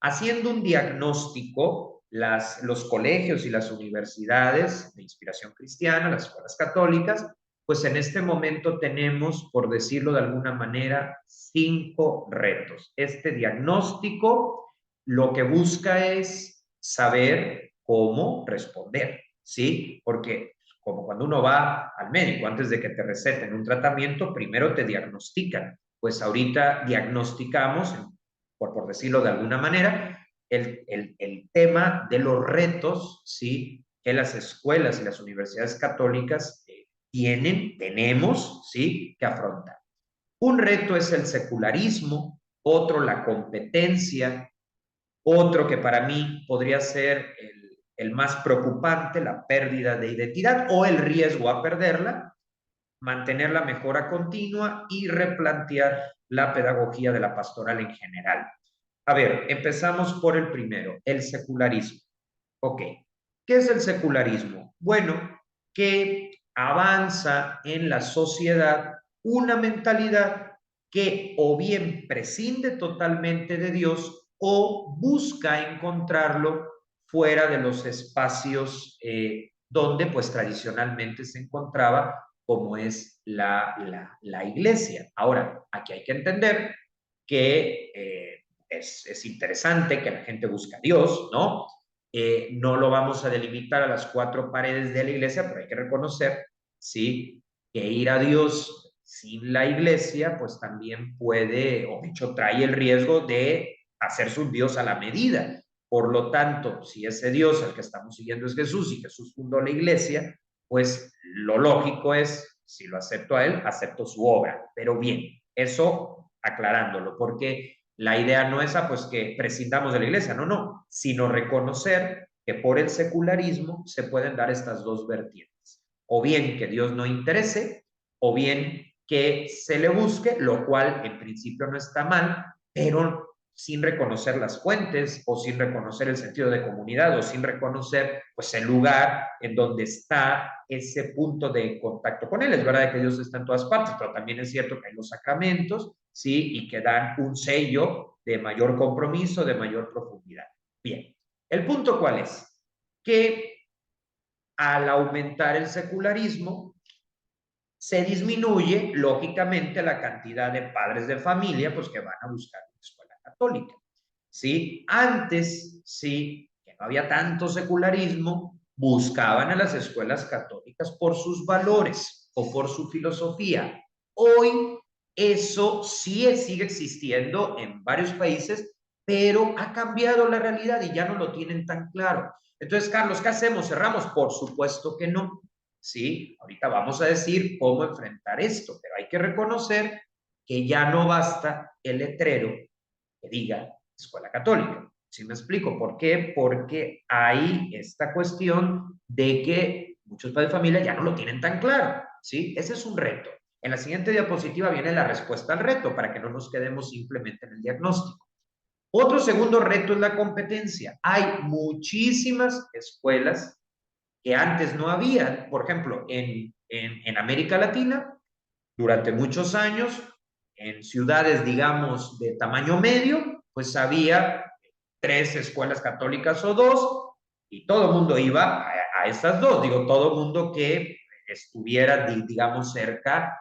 Haciendo un diagnóstico, los colegios y las universidades de inspiración cristiana, las escuelas católicas, pues en este momento tenemos, por decirlo de alguna manera, 5 retos. Este diagnóstico lo que busca es saber cómo responder, ¿sí? Porque como cuando uno va al médico, antes de que te receten un tratamiento, primero te diagnostican. Pues ahorita diagnosticamos, por decirlo de alguna manera, el tema de los retos, ¿sí? Que las escuelas y las universidades católicas tenemos, ¿sí? Que afrontar. Un reto es el secularismo, otro la competencia, otro que para mí podría ser el más preocupante, la pérdida de identidad o el riesgo a perderla, mantener la mejora continua y replantear la pedagogía de la pastoral en general. A ver, empezamos por el primero, el secularismo. Ok, ¿qué es el secularismo? Bueno, que avanza en la sociedad una mentalidad que o bien prescinde totalmente de Dios o busca encontrarlo fuera de los espacios donde pues tradicionalmente se encontraba, como es la iglesia. Ahora, aquí hay que entender que es interesante que la gente busque a Dios, ¿no? No lo vamos a delimitar a las 4 paredes de la iglesia, pero hay que reconocer, ¿sí? Que ir a Dios sin la iglesia, pues también puede, o de hecho trae el riesgo de hacerse un Dios a la medida. Por lo tanto, si ese Dios al que estamos siguiendo es Jesús y Jesús fundó la iglesia, pues lo lógico es, si lo acepto a él, acepto su obra. Pero bien, eso aclarándolo, porque la idea no es pues que prescindamos de la iglesia, no, sino reconocer que por el secularismo se pueden dar estas dos vertientes. O bien que Dios no interese, o bien que se le busque, lo cual en principio no está mal, pero sin reconocer las fuentes o sin reconocer el sentido de comunidad o sin reconocer pues el lugar en donde está ese punto de contacto con él. Es verdad que Dios está en todas partes, pero también es cierto que hay los sacramentos, ¿sí? Y que dan un sello de mayor compromiso, de mayor profundidad. Bien, ¿el punto cuál es? Que al aumentar el secularismo, se disminuye, lógicamente, la cantidad de padres de familia pues, que van a buscar una escuela católica. ¿Sí? Antes, sí, que no había tanto secularismo, buscaban a las escuelas católicas por sus valores o por su filosofía. Hoy eso sí sigue existiendo en varios países, pero ha cambiado la realidad y ya no lo tienen tan claro. Entonces, Carlos, ¿qué hacemos? ¿Cerramos? Por supuesto que no. Sí, ahorita vamos a decir cómo enfrentar esto, pero hay que reconocer que ya no basta el letrero que diga escuela católica. ¿Sí me explico? ¿Por qué? Porque hay esta cuestión de que muchos padres de familia ya no lo tienen tan claro, ¿sí? Ese es un reto. En la siguiente diapositiva viene la respuesta al reto para que no nos quedemos simplemente en el diagnóstico. Otro segundo reto es la competencia. Hay muchísimas escuelas que antes no había. Por ejemplo, en América Latina, durante muchos años, en ciudades, digamos, de tamaño medio, pues había 3 escuelas católicas o 2, y todo el mundo iba a estas 2. Digo, todo el mundo que estuviera, digamos, cerca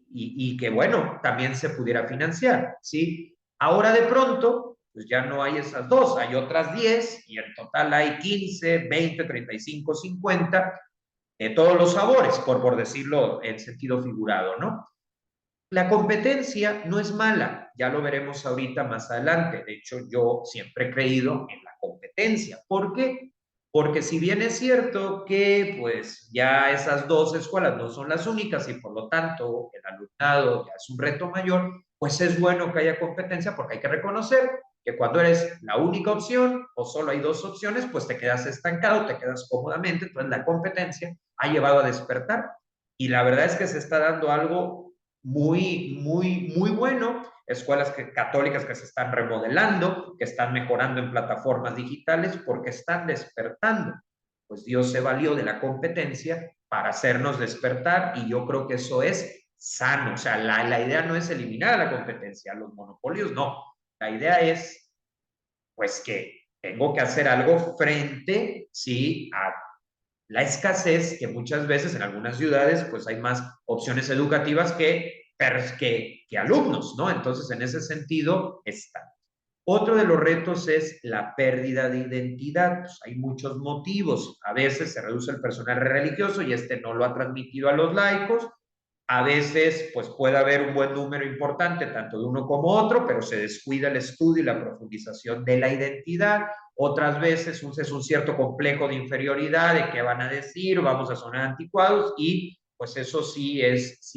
y que, bueno, también se pudiera financiar, ¿sí? Ahora de pronto, pues ya no hay esas 2, hay otras 10 y en total hay 15, 20, 35, 50, de todos los sabores, por decirlo en sentido figurado, ¿no? La competencia no es mala, ya lo veremos ahorita más adelante. De hecho, yo siempre he creído en la competencia. ¿Por qué? Porque si bien es cierto que pues ya esas 2 escuelas no son las únicas y por lo tanto el alumnado ya es un reto mayor, pues es bueno que haya competencia porque hay que reconocer que cuando eres la única opción o solo hay 2 opciones, pues te quedas estancado, te quedas cómodamente. Entonces la competencia ha llevado a despertar y la verdad es que se está dando algo muy bueno. Escuelas católicas que se están remodelando, que están mejorando en plataformas digitales porque están despertando. Pues Dios se valió de la competencia para hacernos despertar y yo creo que eso es sano. O sea, la idea no es eliminar la competencia, los monopolios no. La idea es, pues, que tengo que hacer algo frente, sí, a la escasez, que muchas veces en algunas ciudades pues hay más opciones educativas que alumnos, ¿no? Entonces, en ese sentido, está. Otro de los retos es la pérdida de identidad. Pues hay muchos motivos. A veces se reduce el personal religioso y este no lo ha transmitido a los laicos. A veces, pues puede haber un buen número importante, tanto de uno como otro, pero se descuida el estudio y la profundización de la identidad. Otras veces es un cierto complejo de inferioridad, de qué van a decir, vamos a sonar anticuados, y pues eso sí es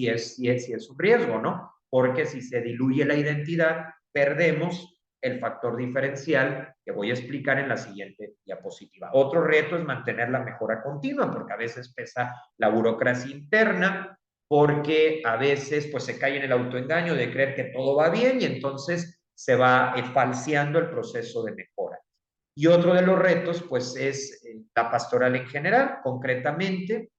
un riesgo, ¿no? Porque si se diluye la identidad, perdemos el factor diferencial que voy a explicar en la siguiente diapositiva. Otro reto es mantener la mejora continua, porque a veces pesa la burocracia interna, porque a veces pues se cae en el autoengaño de creer que todo va bien y entonces se va falseando el proceso de mejora. Y otro de los retos pues es la pastoral en general, concretamente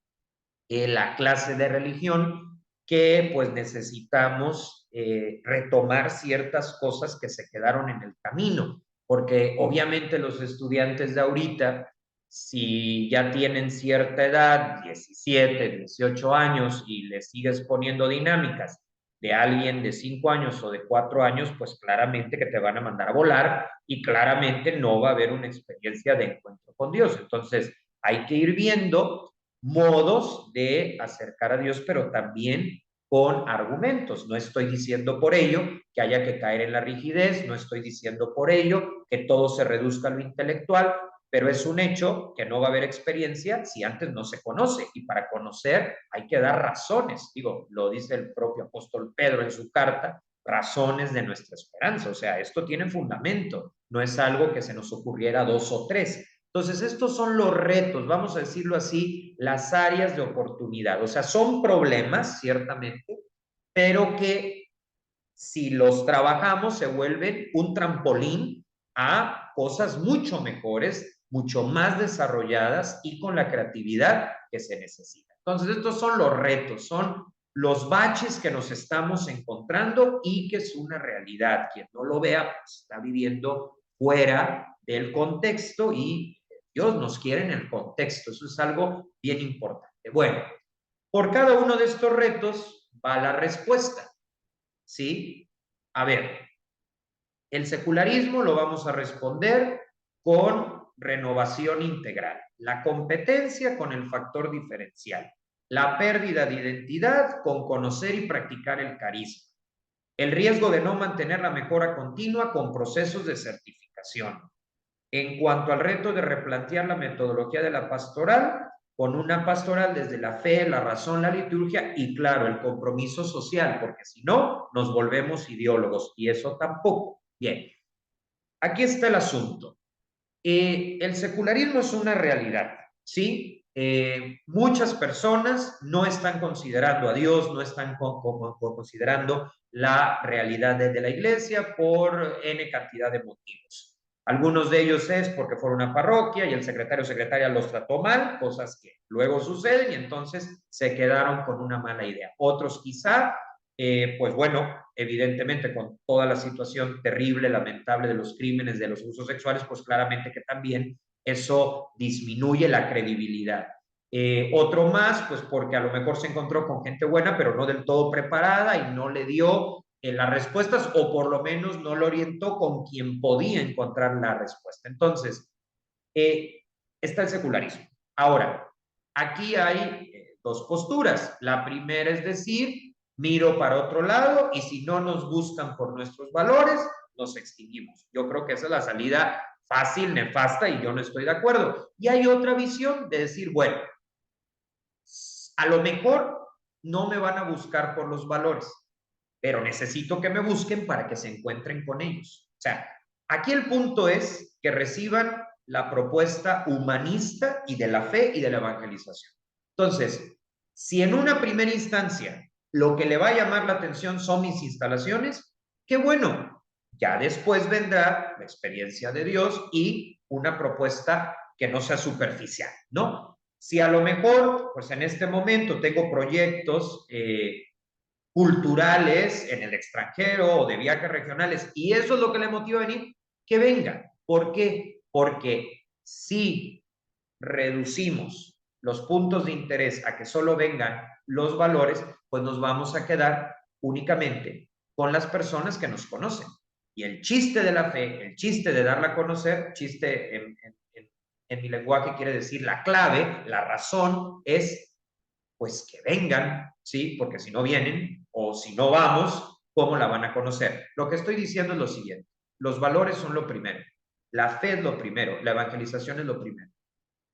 la clase de religión, que pues necesitamos retomar ciertas cosas que se quedaron en el camino, porque obviamente los estudiantes de ahorita, si ya tienen cierta edad, 17, 18 años, y les sigues poniendo dinámicas de alguien de 5 años o de 4 años, pues claramente que te van a mandar a volar y claramente no va a haber una experiencia de encuentro con Dios. Entonces, hay que ir viendo modos de acercar a Dios, pero también con argumentos. No estoy diciendo por ello que haya que caer en la rigidez, no estoy diciendo por ello que todo se reduzca a lo intelectual, pero es un hecho que no va a haber experiencia si antes no se conoce, y para conocer hay que dar razones. Digo, lo dice el propio apóstol Pedro en su carta, razones de nuestra esperanza. O sea, esto tiene fundamento, no es algo que se nos ocurriera 2 o 3. Entonces, estos son los retos, vamos a decirlo así, las áreas de oportunidad. O sea, son problemas, ciertamente, pero que si los trabajamos se vuelven un trampolín a cosas mucho mejores, mucho más desarrolladas y con la creatividad que se necesita. Entonces, estos son los retos, son los baches que nos estamos encontrando y que es una realidad. Quien no lo vea, pues, está viviendo fuera del contexto y Dios nos quiere en el contexto. Eso es algo bien importante. Bueno, por cada uno de estos retos va la respuesta, ¿sí? A ver, el secularismo lo vamos a responder con renovación integral, la competencia con el factor diferencial, la pérdida de identidad con conocer y practicar el carisma, el riesgo de no mantener la mejora continua con procesos de certificación. En cuanto al reto de replantear la metodología de la pastoral, con una pastoral desde la fe, la razón, la liturgia y, claro, el compromiso social, porque si no, nos volvemos ideólogos y eso tampoco. Bien, aquí está el asunto. El secularismo es una realidad, ¿sí? Muchas personas no están considerando a Dios, no están considerando la realidad de la iglesia por N cantidad de motivos. Algunos de ellos es porque fueron una parroquia y el secretario o secretaria los trató mal, cosas que luego suceden y entonces se quedaron con una mala idea. Otros quizá pues bueno, evidentemente con toda la situación terrible, lamentable de los crímenes, de los abusos sexuales, pues claramente que también eso disminuye la credibilidad. Otro más, pues porque a lo mejor se encontró con gente buena, pero no del todo preparada y no le dio las respuestas o por lo menos no lo orientó con quien podía encontrar la respuesta. Entonces, está el secularismo. Ahora, aquí hay dos posturas. La primera es decir, miro para otro lado y si no nos buscan por nuestros valores, nos extinguimos. Yo creo que esa es la salida fácil, nefasta y yo no estoy de acuerdo. Y hay otra visión de decir, bueno, a lo mejor no me van a buscar por los valores, pero necesito que me busquen para que se encuentren con ellos. O sea, aquí el punto es que reciban la propuesta humanista y de la fe y de la evangelización. Entonces, si en una primera instancia lo que le va a llamar la atención son mis instalaciones, qué bueno, ya después vendrá la experiencia de Dios y una propuesta que no sea superficial, ¿no? Si a lo mejor, pues en este momento tengo proyectos culturales en el extranjero o de viajes regionales y eso es lo que le motiva a venir, que venga. ¿Por qué? Porque si reducimos los puntos de interés a que solo vengan los valores, pues nos vamos a quedar únicamente con las personas que nos conocen. Y el chiste de la fe, el chiste de darla a conocer, chiste en mi lenguaje quiere decir la clave, la razón es pues que vengan, ¿sí? Porque si no vienen o si no vamos, ¿cómo la van a conocer? Lo que estoy diciendo es lo siguiente, los valores son lo primero, la fe es lo primero, la evangelización es lo primero,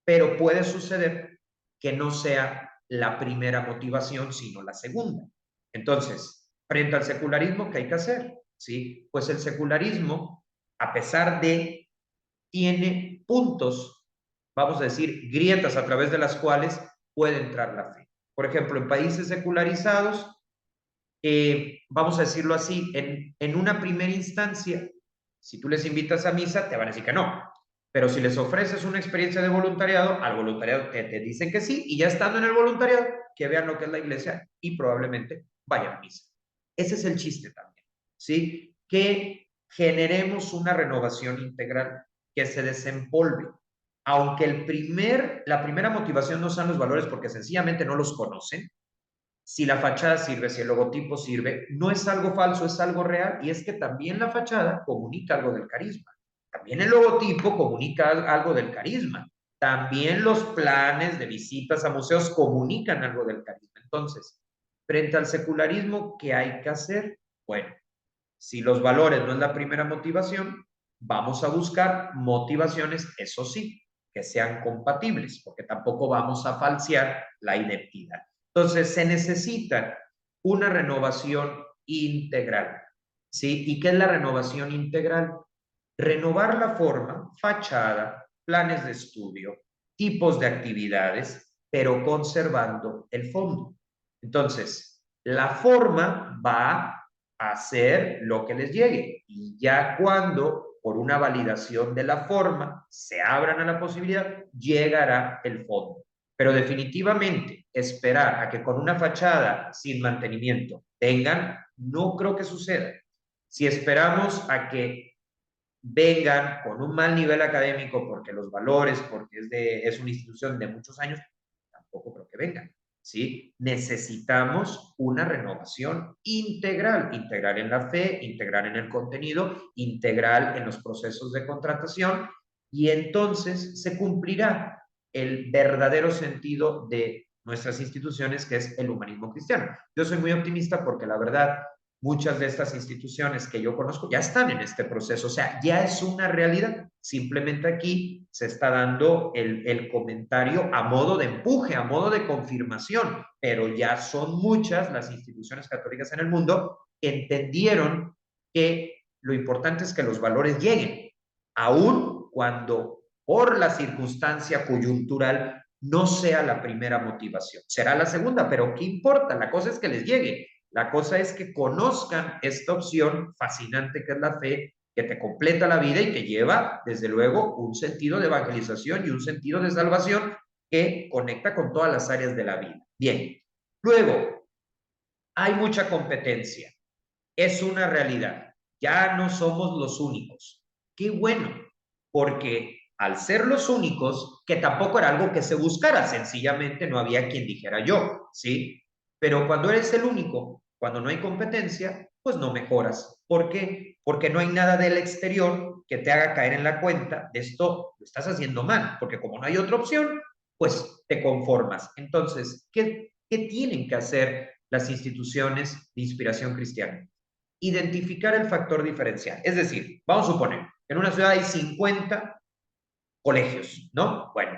pero puede suceder que no sea la primera motivación, sino la segunda. Entonces, frente al secularismo, ¿qué hay que hacer? ¿Sí? Pues el secularismo, a pesar de, tiene puntos, vamos a decir, grietas a través de las cuales puede entrar la fe. Por ejemplo, en países secularizados, vamos a decirlo así, en una primera instancia, si tú les invitas a misa, te van a decir que no. Pero si les ofreces una experiencia de voluntariado, al voluntariado te dicen que sí, y ya estando en el voluntariado, que vean lo que es la iglesia y probablemente vayan a misa. Ese es el chiste también, ¿sí? Que generemos una renovación integral, que se desempolve. Aunque la primera motivación no sean los valores porque sencillamente no los conocen, si la fachada sirve, si el logotipo sirve, no es algo falso, es algo real y es que también la fachada comunica algo del carisma. También el logotipo comunica algo del carisma. También los planes de visitas a museos comunican algo del carisma. Entonces, frente al secularismo, ¿qué hay que hacer? Bueno, si los valores no es la primera motivación, vamos a buscar motivaciones, eso sí, que sean compatibles, porque tampoco vamos a falsear la identidad. Entonces, se necesita una renovación integral, ¿sí? ¿Y qué es la renovación integral? Renovar la forma, fachada, planes de estudio, tipos de actividades, pero conservando el fondo. Entonces, la forma va a hacer lo que les llegue. Y ya cuando, por una validación de la forma, se abran a la posibilidad, llegará el fondo. Pero definitivamente, esperar a que con una fachada sin mantenimiento tengan, no creo que suceda. Si esperamos a que vengan con un mal nivel académico porque los valores, porque es una institución de muchos años, tampoco creo que vengan. ¿Sí? Necesitamos una renovación integral, integral en la fe, integral en el contenido, integral en los procesos de contratación, y entonces se cumplirá el verdadero sentido de nuestras instituciones, que es el humanismo cristiano. Yo soy muy optimista porque la verdad, muchas de estas instituciones que yo conozco ya están en este proceso, o sea, ya es una realidad. Simplemente aquí se está dando el comentario a modo de empuje, a modo de confirmación, pero ya son muchas las instituciones católicas en el mundo que entendieron que lo importante es que los valores lleguen, aun cuando por la circunstancia coyuntural no sea la primera motivación. Será la segunda, pero ¿qué importa? La cosa es que les llegue. La cosa es que conozcan esta opción fascinante que es la fe, que te completa la vida y que lleva, desde luego, un sentido de evangelización y un sentido de salvación que conecta con todas las áreas de la vida. Bien, luego, hay mucha competencia. Es una realidad. Ya no somos los únicos. Qué bueno, porque al ser los únicos, que tampoco era algo que se buscara, sencillamente no había quien dijera yo, ¿sí? Pero cuando eres el único, cuando no hay competencia, pues no mejoras. ¿Por qué? Porque no hay nada del exterior que te haga caer en la cuenta de esto, lo estás haciendo mal, porque como no hay otra opción, pues te conformas. Entonces, ¿qué tienen que hacer las instituciones de inspiración cristiana? Identificar el factor diferencial. Es decir, vamos a suponer, en una ciudad hay 50 colegios, ¿no? Bueno,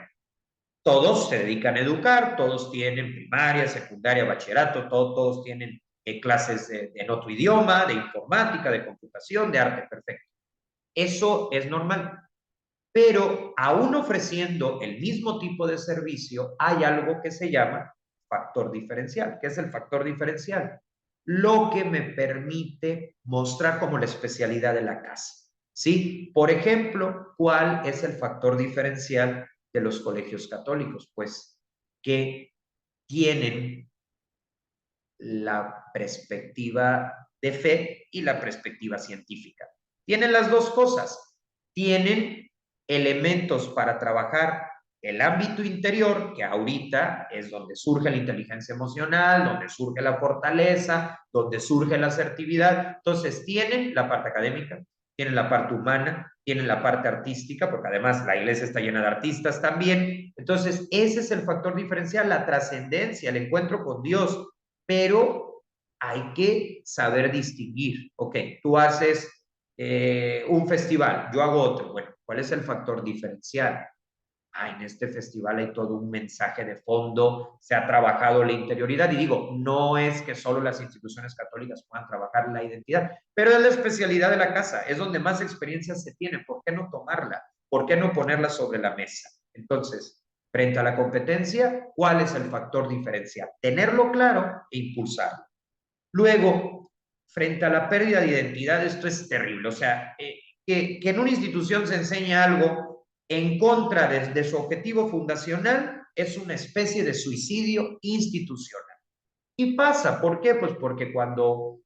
todos se dedican a educar, todos tienen primaria, secundaria, bachillerato, todos tienen clases en otro idioma, de informática, de computación, de arte, perfecto. Eso es normal. Pero aún ofreciendo el mismo tipo de servicio, hay algo que se llama factor diferencial. ¿Qué es el factor diferencial? Lo que me permite mostrar como la especialidad de la casa. ¿Sí? Por ejemplo, ¿cuál es el factor diferencial de los colegios católicos? Pues que tienen la perspectiva de fe y la perspectiva científica. Tienen las dos cosas. Tienen elementos para trabajar el ámbito interior, que ahorita es donde surge la inteligencia emocional, donde surge la fortaleza, donde surge la asertividad. Entonces, tienen la parte académica, tienen la parte humana, tienen la parte artística, porque además la iglesia está llena de artistas también. Entonces, ese es el factor diferencial, la trascendencia, el encuentro con Dios, pero hay que saber distinguir. Ok, tú haces un festival, yo hago otro. Bueno, ¿cuál es el factor diferencial? En este festival hay todo un mensaje de fondo, se ha trabajado la interioridad y digo, no es que solo las instituciones católicas puedan trabajar la identidad, pero es la especialidad de la casa, es donde más experiencias se tienen, ¿por qué no tomarla? ¿Por qué no ponerla sobre la mesa? Entonces, frente a la competencia, ¿cuál es el factor diferencial? Tenerlo claro e impulsarlo. Luego, frente a la pérdida de identidad, esto es terrible. O sea, que en una institución se enseñe algo en contra de su objetivo fundacional es una especie de suicidio institucional. Y pasa, ¿por qué? Pues porque cuando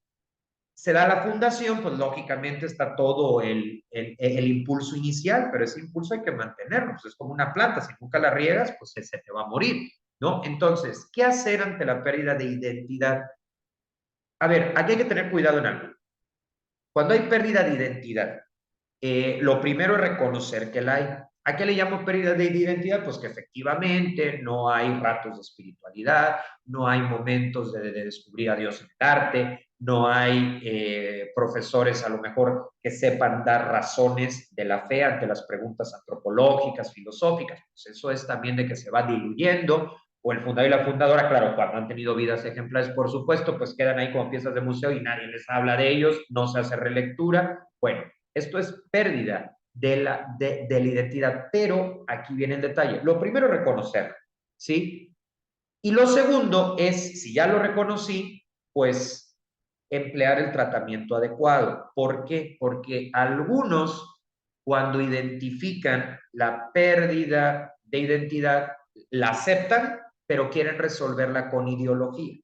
se da la fundación, pues lógicamente está todo el impulso inicial, pero ese impulso hay que mantenerlo. Pues es como una planta, si nunca la riegas, pues se te va a morir, ¿no? Entonces, ¿qué hacer ante la pérdida de identidad? A ver, aquí hay que tener cuidado en algo. Cuando hay pérdida de identidad, lo primero es reconocer que la hay. ¿A qué le llamo pérdida de identidad? Pues que efectivamente no hay ratos de espiritualidad, no hay momentos de descubrir a Dios en el arte, no hay profesores a lo mejor que sepan dar razones de la fe ante las preguntas antropológicas, filosóficas. Pues eso es también de que se va diluyendo, o el fundador y la fundadora, claro, cuando han tenido vidas ejemplares, por supuesto, pues quedan ahí como piezas de museo y nadie les habla de ellos, no se hace relectura. Bueno, esto es pérdida de la identidad. Pero aquí viene el detalle. Lo primero es reconocerlo, ¿sí? Y lo segundo es, si ya lo reconocí, pues emplear el tratamiento adecuado. ¿Por qué? Porque algunos, cuando identifican la pérdida de identidad, la aceptan, pero quieren resolverla con ideología.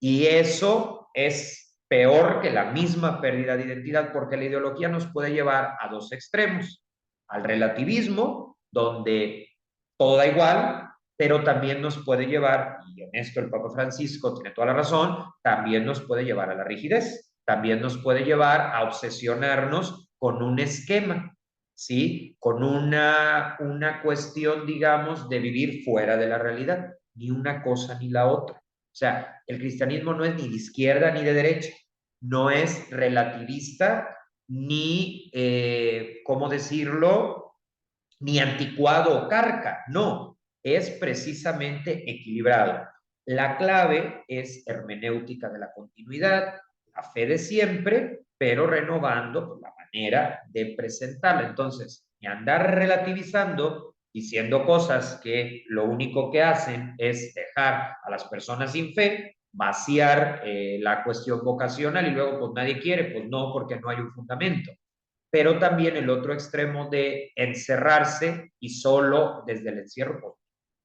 Y eso es peor que la misma pérdida de identidad, porque la ideología nos puede llevar a dos extremos: al relativismo, donde todo da igual, pero también nos puede llevar, y en esto el Papa Francisco tiene toda la razón, también nos puede llevar a la rigidez, también nos puede llevar a obsesionarnos con un esquema, ¿sí? Con una cuestión, digamos, de vivir fuera de la realidad, ni una cosa ni la otra. O sea, el cristianismo no es ni de izquierda ni de derecha, no es relativista ni, ¿cómo decirlo?, ni anticuado o carca, no, es precisamente equilibrado. La clave es hermenéutica de la continuidad, la fe de siempre, pero renovando la manera de presentarla. Entonces, ni andar relativizando, diciendo cosas que lo único que hacen es dejar a las personas sin fe, vaciar la cuestión vocacional y luego pues nadie quiere, pues no, porque no hay un fundamento. Pero también el otro extremo de encerrarse y solo desde el encierro,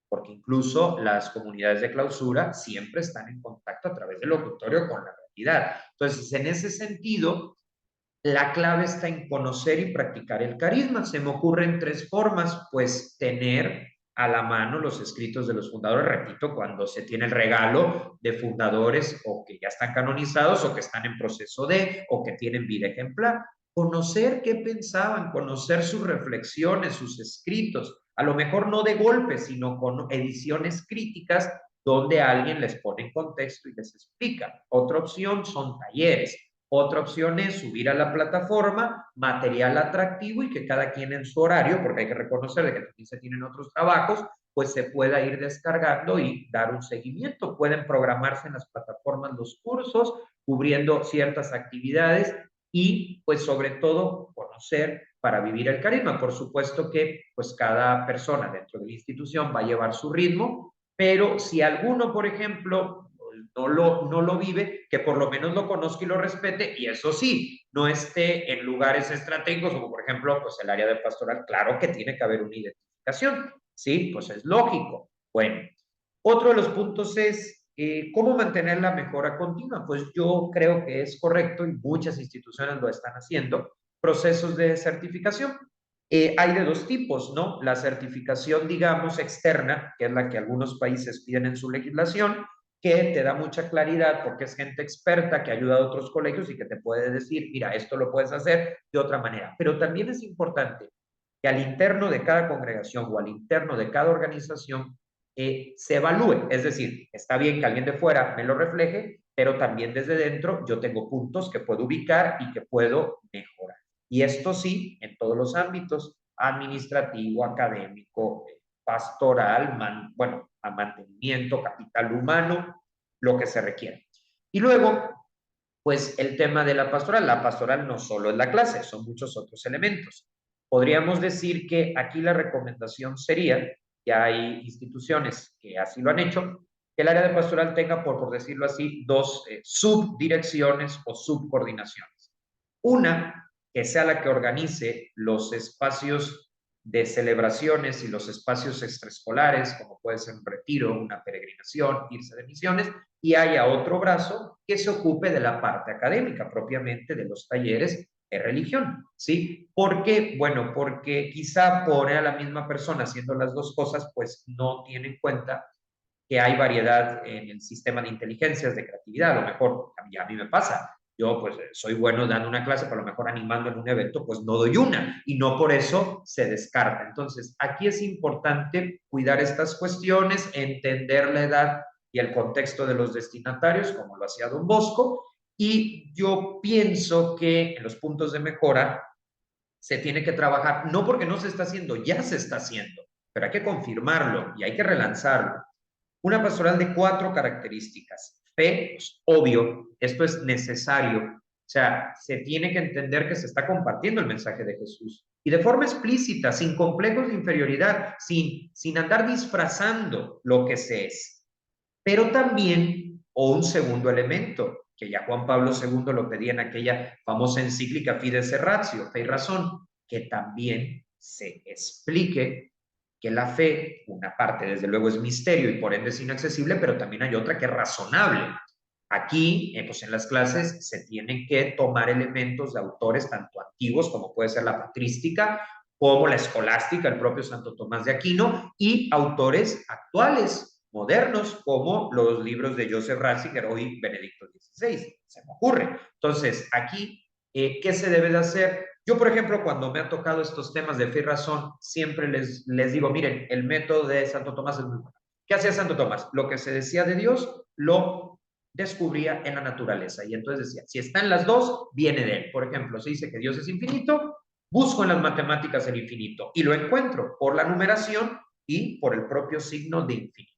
porque incluso las comunidades de clausura siempre están en contacto a través del locutorio con la realidad. Entonces, en ese sentido, la clave está en conocer y practicar el carisma. Se me ocurren tres formas: pues tener a la mano los escritos de los fundadores, repito, cuando se tiene el regalo de fundadores o que ya están canonizados o que están en proceso de, o que tienen vida ejemplar. Conocer qué pensaban, conocer sus reflexiones, sus escritos, a lo mejor no de golpe, sino con ediciones críticas donde alguien les pone en contexto y les explica. Otra opción son talleres. Otra opción es subir a la plataforma material atractivo y que cada quien en su horario, porque hay que reconocer de que también se tienen otros trabajos, pues se pueda ir descargando y dar un seguimiento. Pueden programarse en las plataformas los cursos, cubriendo ciertas actividades y pues sobre todo conocer para vivir el carisma. Por supuesto que pues cada persona dentro de la institución va a llevar su ritmo, pero si alguno, por ejemplo, no lo vive, que por lo menos lo conozca y lo respete, y eso sí, no esté en lugares estratégicos, como por ejemplo, pues el área de pastoral. Claro que tiene que haber una identificación, ¿sí? Pues es lógico. Bueno, otro de los puntos es cómo mantener la mejora continua. Pues yo creo que es correcto, y muchas instituciones lo están haciendo, procesos de certificación. Hay de dos tipos, ¿no? La certificación, digamos, externa, que es la que algunos países piden en su legislación, que te da mucha claridad porque es gente experta que ayuda a otros colegios y que te puede decir, mira, esto lo puedes hacer de otra manera. Pero también es importante que al interno de cada congregación o al interno de cada organización se evalúe. Es decir, está bien que alguien de fuera me lo refleje, pero también desde dentro yo tengo puntos que puedo ubicar y que puedo mejorar. Y esto sí, en todos los ámbitos: administrativo, académico, pastoral, bueno, a mantenimiento, capital humano, lo que se requiere. Y luego, pues el tema de la pastoral. La pastoral no solo es la clase, son muchos otros elementos. Podríamos decir que aquí la recomendación sería, que hay instituciones que así lo han hecho, que el área de pastoral tenga, por decirlo así, dos subdirecciones o subcoordinaciones. Una, que sea la que organice los espacios de celebraciones y los espacios extraescolares, como puede ser un retiro, una peregrinación, irse de misiones, y haya otro brazo que se ocupe de la parte académica, propiamente de los talleres de religión, ¿sí? ¿Por qué? Bueno, porque quizá pone a la misma persona haciendo las dos cosas, pues no tiene en cuenta que hay variedad en el sistema de inteligencias, de creatividad. A lo mejor a mí me pasa. Yo pues soy bueno dando una clase, pero a lo mejor animando en un evento, pues no doy una, y no por eso se descarta. Entonces, aquí es importante cuidar estas cuestiones, entender la edad y el contexto de los destinatarios, como lo hacía Don Bosco, y yo pienso que en los puntos de mejora se tiene que trabajar, no porque no se está haciendo, ya se está haciendo, pero hay que confirmarlo y hay que relanzarlo. Una pastoral de 4 características. Fe, pues, obvio, esto es necesario O sea, se tiene que entender que se está compartiendo el mensaje de Jesús. Y de forma explícita, sin complejos de inferioridad, sin andar disfrazando lo que se es. Pero también, o un segundo elemento, que ya Juan Pablo II lo pedía en aquella famosa encíclica Fides et Ratio, Fe y Razón, que también se explique que la fe, una parte desde luego es misterio y por ende es inaccesible, pero también hay otra que es razonable. Aquí, pues en las clases se tienen que tomar elementos de autores tanto antiguos como puede ser la patrística, como la escolástica, el propio Santo Tomás de Aquino, y autores actuales, modernos, como los libros de Joseph Ratzinger, hoy Benedicto XVI, se me ocurre. Entonces, aquí, ¿qué se debe de hacer? Yo, por ejemplo, cuando me han tocado estos temas de fe y razón, siempre les digo, miren, el método de Santo Tomás es muy bueno. ¿Qué hacía Santo Tomás? Lo que se decía de Dios, lo descubría en la naturaleza. Y entonces decía, si está en las dos, viene de él. Por ejemplo, se dice que Dios es infinito, busco en las matemáticas el infinito y lo encuentro por la numeración y por el propio signo de infinito.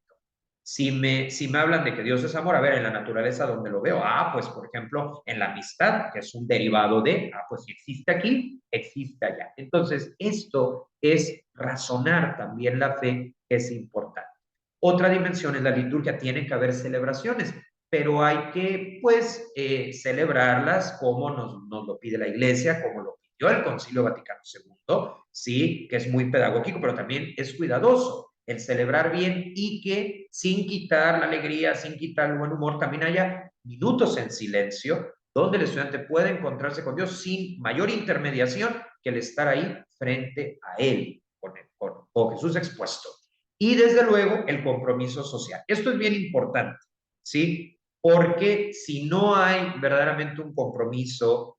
Si me hablan de que Dios es amor, a ver, en la naturaleza, ¿dónde lo veo? Ah, pues, por ejemplo, en la amistad, que es un derivado de, pues si existe aquí, existe allá. Entonces, esto es razonar también la fe, que es importante. Otra dimensión es la liturgia, tiene que haber celebraciones, pero hay que, pues, celebrarlas como nos lo pide la Iglesia, como lo pidió el Concilio Vaticano II, sí, que es muy pedagógico, pero también es cuidadoso el celebrar bien y que sin quitar la alegría, sin quitar el buen humor, también haya minutos en silencio donde el estudiante puede encontrarse con Dios sin mayor intermediación que el estar ahí frente a Él, con Jesús expuesto. Y desde luego el compromiso social. Esto es bien importante, ¿sí? Porque si no hay verdaderamente un compromiso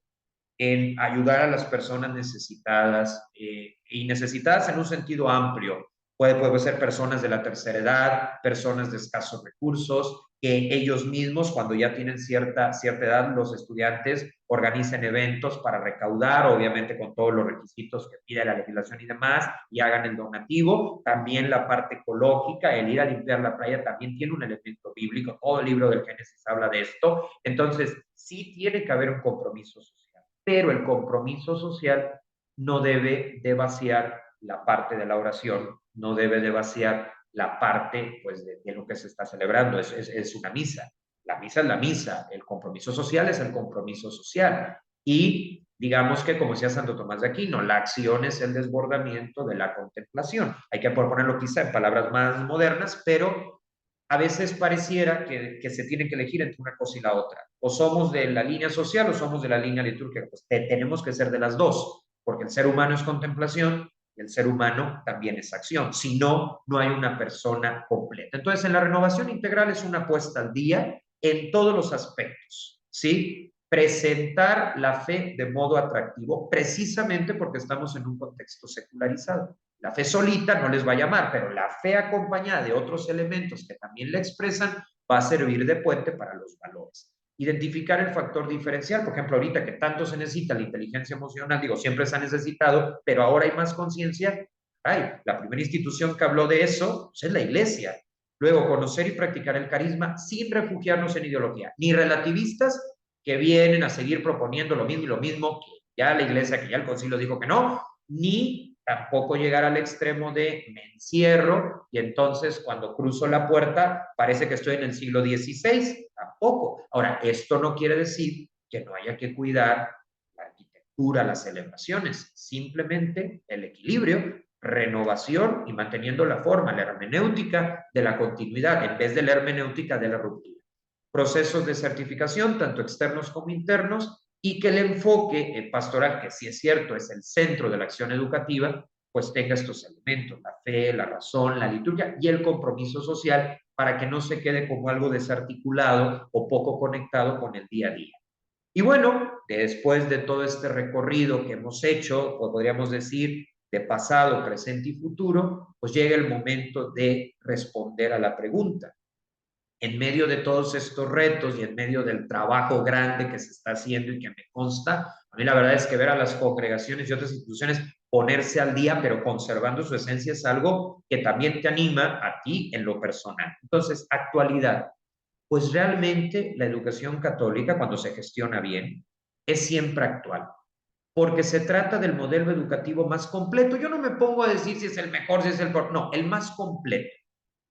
en ayudar a las personas necesitadas y necesitadas en un sentido amplio. Puede ser personas de la tercera edad, personas de escasos recursos, que ellos mismos, cuando ya tienen cierta edad, los estudiantes organicen eventos para recaudar, obviamente con todos los requisitos que pide la legislación y demás, y hagan el donativo. También la parte ecológica, el ir a limpiar la playa, también tiene un elemento bíblico. Todo el libro del Génesis habla de esto. Entonces, sí tiene que haber un compromiso social, pero el compromiso social no debe de vaciar la parte de la oración, no debe de vaciar la parte pues, de lo que se está celebrando. Es una misa. La misa es la misa, el compromiso social es el compromiso social. Y digamos que, como decía Santo Tomás de Aquino, la acción es el desbordamiento de la contemplación. Hay que ponerlo quizá en palabras más modernas, pero a veces pareciera que se tiene que elegir entre una cosa y la otra. O somos de la línea social o somos de la línea litúrgica. Pues tenemos que ser de las dos, porque el ser humano es contemplación y el ser humano también es acción. Si no, no hay una persona completa. Entonces, en la renovación integral es una puesta al día en todos los aspectos, ¿sí? Presentar la fe de modo atractivo, precisamente porque estamos en un contexto secularizado. La fe solita no les va a llamar, pero la fe acompañada de otros elementos que también la expresan va a servir de puente para los valores. Identificar el factor diferencial, por ejemplo, ahorita que tanto se necesita la inteligencia emocional, digo, siempre se ha necesitado, pero ahora hay más conciencia. La primera institución que habló de eso pues, es la Iglesia. Luego, conocer y practicar el carisma sin refugiarnos en ideología, ni relativistas que vienen a seguir proponiendo lo mismo y lo mismo, que ya la Iglesia, que ya el Concilio dijo que no, ni tampoco llegar al extremo de me encierro y entonces cuando cruzo la puerta parece que estoy en el siglo XVI, tampoco. Ahora, esto no quiere decir que no haya que cuidar la arquitectura, las celebraciones, simplemente el equilibrio, renovación y manteniendo la forma, la hermenéutica de la continuidad en vez de la hermenéutica de la ruptura. Procesos de certificación, tanto externos como internos, y que el enfoque pastoral, que sí es cierto, es el centro de la acción educativa, pues tenga estos elementos, la fe, la razón, la liturgia y el compromiso social para que no se quede como algo desarticulado o poco conectado con el día a día. Y bueno, después de todo este recorrido que hemos hecho, pues podríamos decir de pasado, presente y futuro, pues llega el momento de responder a la pregunta. En medio de todos estos retos y en medio del trabajo grande que se está haciendo y que me consta, a mí la verdad es que ver a las congregaciones y otras instituciones ponerse al día, pero conservando su esencia, es algo que también te anima a ti en lo personal. Entonces, actualidad. Pues realmente la educación católica, cuando se gestiona bien, es siempre actual, porque se trata del modelo educativo más completo. Yo no me pongo a decir si es el mejor, si es el peor, no, el más completo,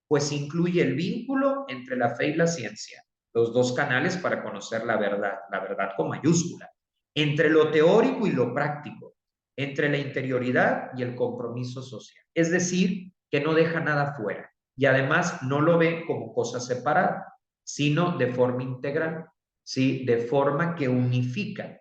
pues incluye el vínculo entre la fe y la ciencia, los dos canales para conocer la verdad con mayúscula, entre lo teórico y lo práctico, entre la interioridad y el compromiso social. Es decir, que no deja nada fuera y además no lo ve como cosa separada, sino de forma integral, ¿sí? De forma que unifica.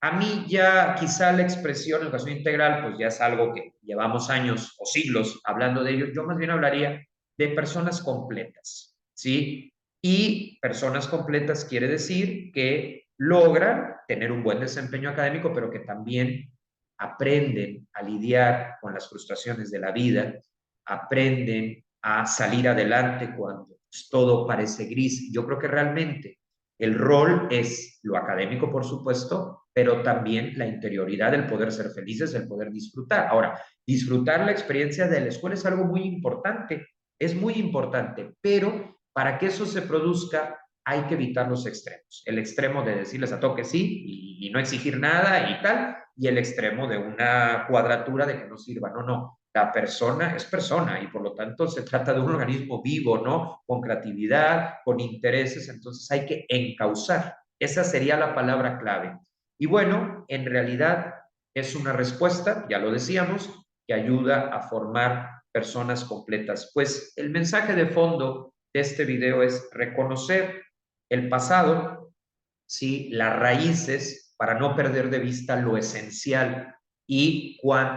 A mí ya quizá la expresión educación integral, pues ya es algo que llevamos años o siglos hablando de ello. Yo más bien hablaría de personas completas, ¿sí? Y personas completas quiere decir que logran tener un buen desempeño académico, pero que también aprenden a lidiar con las frustraciones de la vida, aprenden a salir adelante cuando pues, todo parece gris. Yo creo que realmente el rol es lo académico, por supuesto, pero también la interioridad, el poder ser felices, el poder disfrutar. Ahora, disfrutar la experiencia de la escuela es algo muy importante, es muy importante, pero para que eso se produzca hay que evitar los extremos. El extremo de decirles a toque sí y no exigir nada y tal, y el extremo de una cuadratura de que no sirva. No, no. La persona es persona y por lo tanto se trata de un organismo vivo, ¿no? Con creatividad, con intereses, entonces hay que encauzar. Esa sería la palabra clave. Y bueno, en realidad es una respuesta, ya lo decíamos, que ayuda a formar personas completas. Pues el mensaje de fondo de este video es reconocer el pasado, ¿sí? Las raíces para no perder de vista lo esencial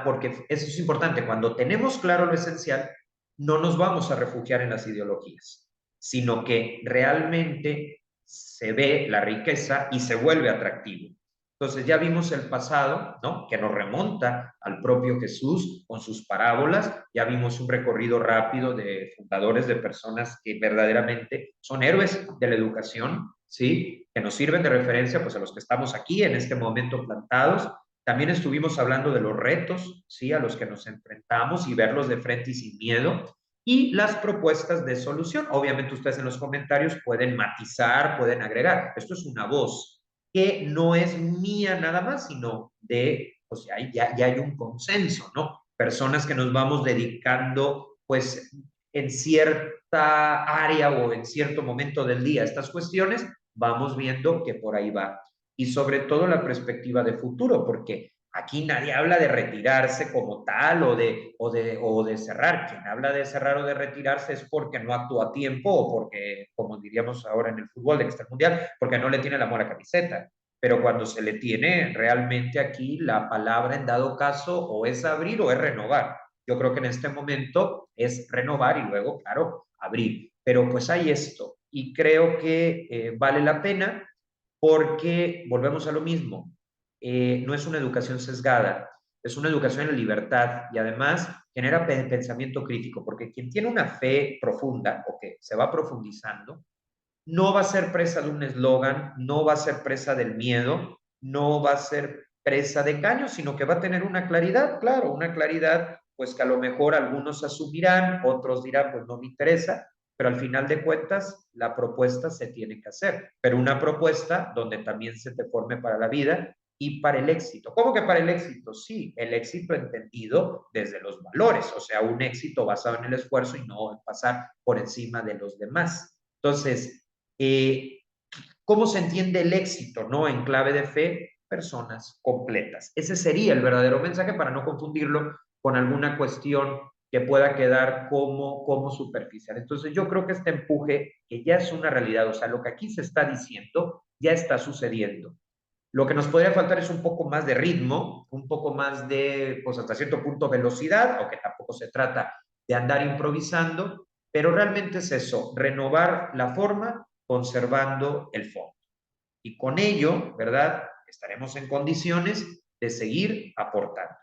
porque eso es importante, cuando tenemos claro lo esencial, no nos vamos a refugiar en las ideologías, sino que realmente se ve la riqueza y se vuelve atractivo. Entonces ya vimos el pasado, ¿no? Que nos remonta al propio Jesús con sus parábolas, ya vimos un recorrido rápido de fundadores, de personas que verdaderamente son héroes de la educación, ¿sí? Que nos sirven de referencia pues a los que estamos aquí en este momento plantados. También estuvimos hablando de los retos, ¿sí? A los que nos enfrentamos y verlos de frente y sin miedo. Y las propuestas de solución. Obviamente ustedes en los comentarios pueden matizar, pueden agregar. Esto es una voz que no es mía nada más, sino de, pues ya hay un consenso, ¿no? Personas que nos vamos dedicando, pues, en cierta área o en cierto momento del día a estas cuestiones, vamos viendo que por ahí va. Y sobre todo la perspectiva de futuro, porque aquí nadie habla de retirarse como tal o de cerrar. Quien habla de cerrar o de retirarse es porque no actúa a tiempo o porque, como diríamos ahora en el fútbol de extra mundial, porque no le tiene el amor a camiseta. Pero cuando se le tiene realmente aquí la palabra en dado caso o es abrir o es renovar. Yo creo que en este momento es renovar y luego, claro, abrir. Pero pues hay esto y creo que vale la pena porque volvemos a lo mismo, no es una educación sesgada, es una educación en libertad y además genera pensamiento crítico, porque quien tiene una fe profunda o que se va profundizando, no va a ser presa de un eslogan, no va a ser presa del miedo, no va a ser presa de engaños, sino que va a tener una claridad, claro, una claridad, pues que a lo mejor algunos asumirán, otros dirán, pues no me interesa, pero al final de cuentas la propuesta se tiene que hacer, pero una propuesta donde también se te forme para la vida y para el éxito. ¿Cómo que para el éxito? Sí, el éxito entendido desde los valores, o sea, un éxito basado en el esfuerzo y no en pasar por encima de los demás. Entonces, eh, ¿cómo se entiende el éxito, no? En clave de fe, personas completas. Ese sería el verdadero mensaje para no confundirlo con alguna cuestión que pueda quedar como superficial. Entonces yo creo que este empuje, que ya es una realidad, o sea, lo que aquí se está diciendo, ya está sucediendo. Lo que nos podría faltar es un poco más de ritmo, un poco más de, pues hasta cierto punto, velocidad, aunque tampoco se trata de andar improvisando, pero realmente es eso, renovar la forma conservando el fondo. Y con ello, ¿verdad? Estaremos en condiciones de seguir aportando.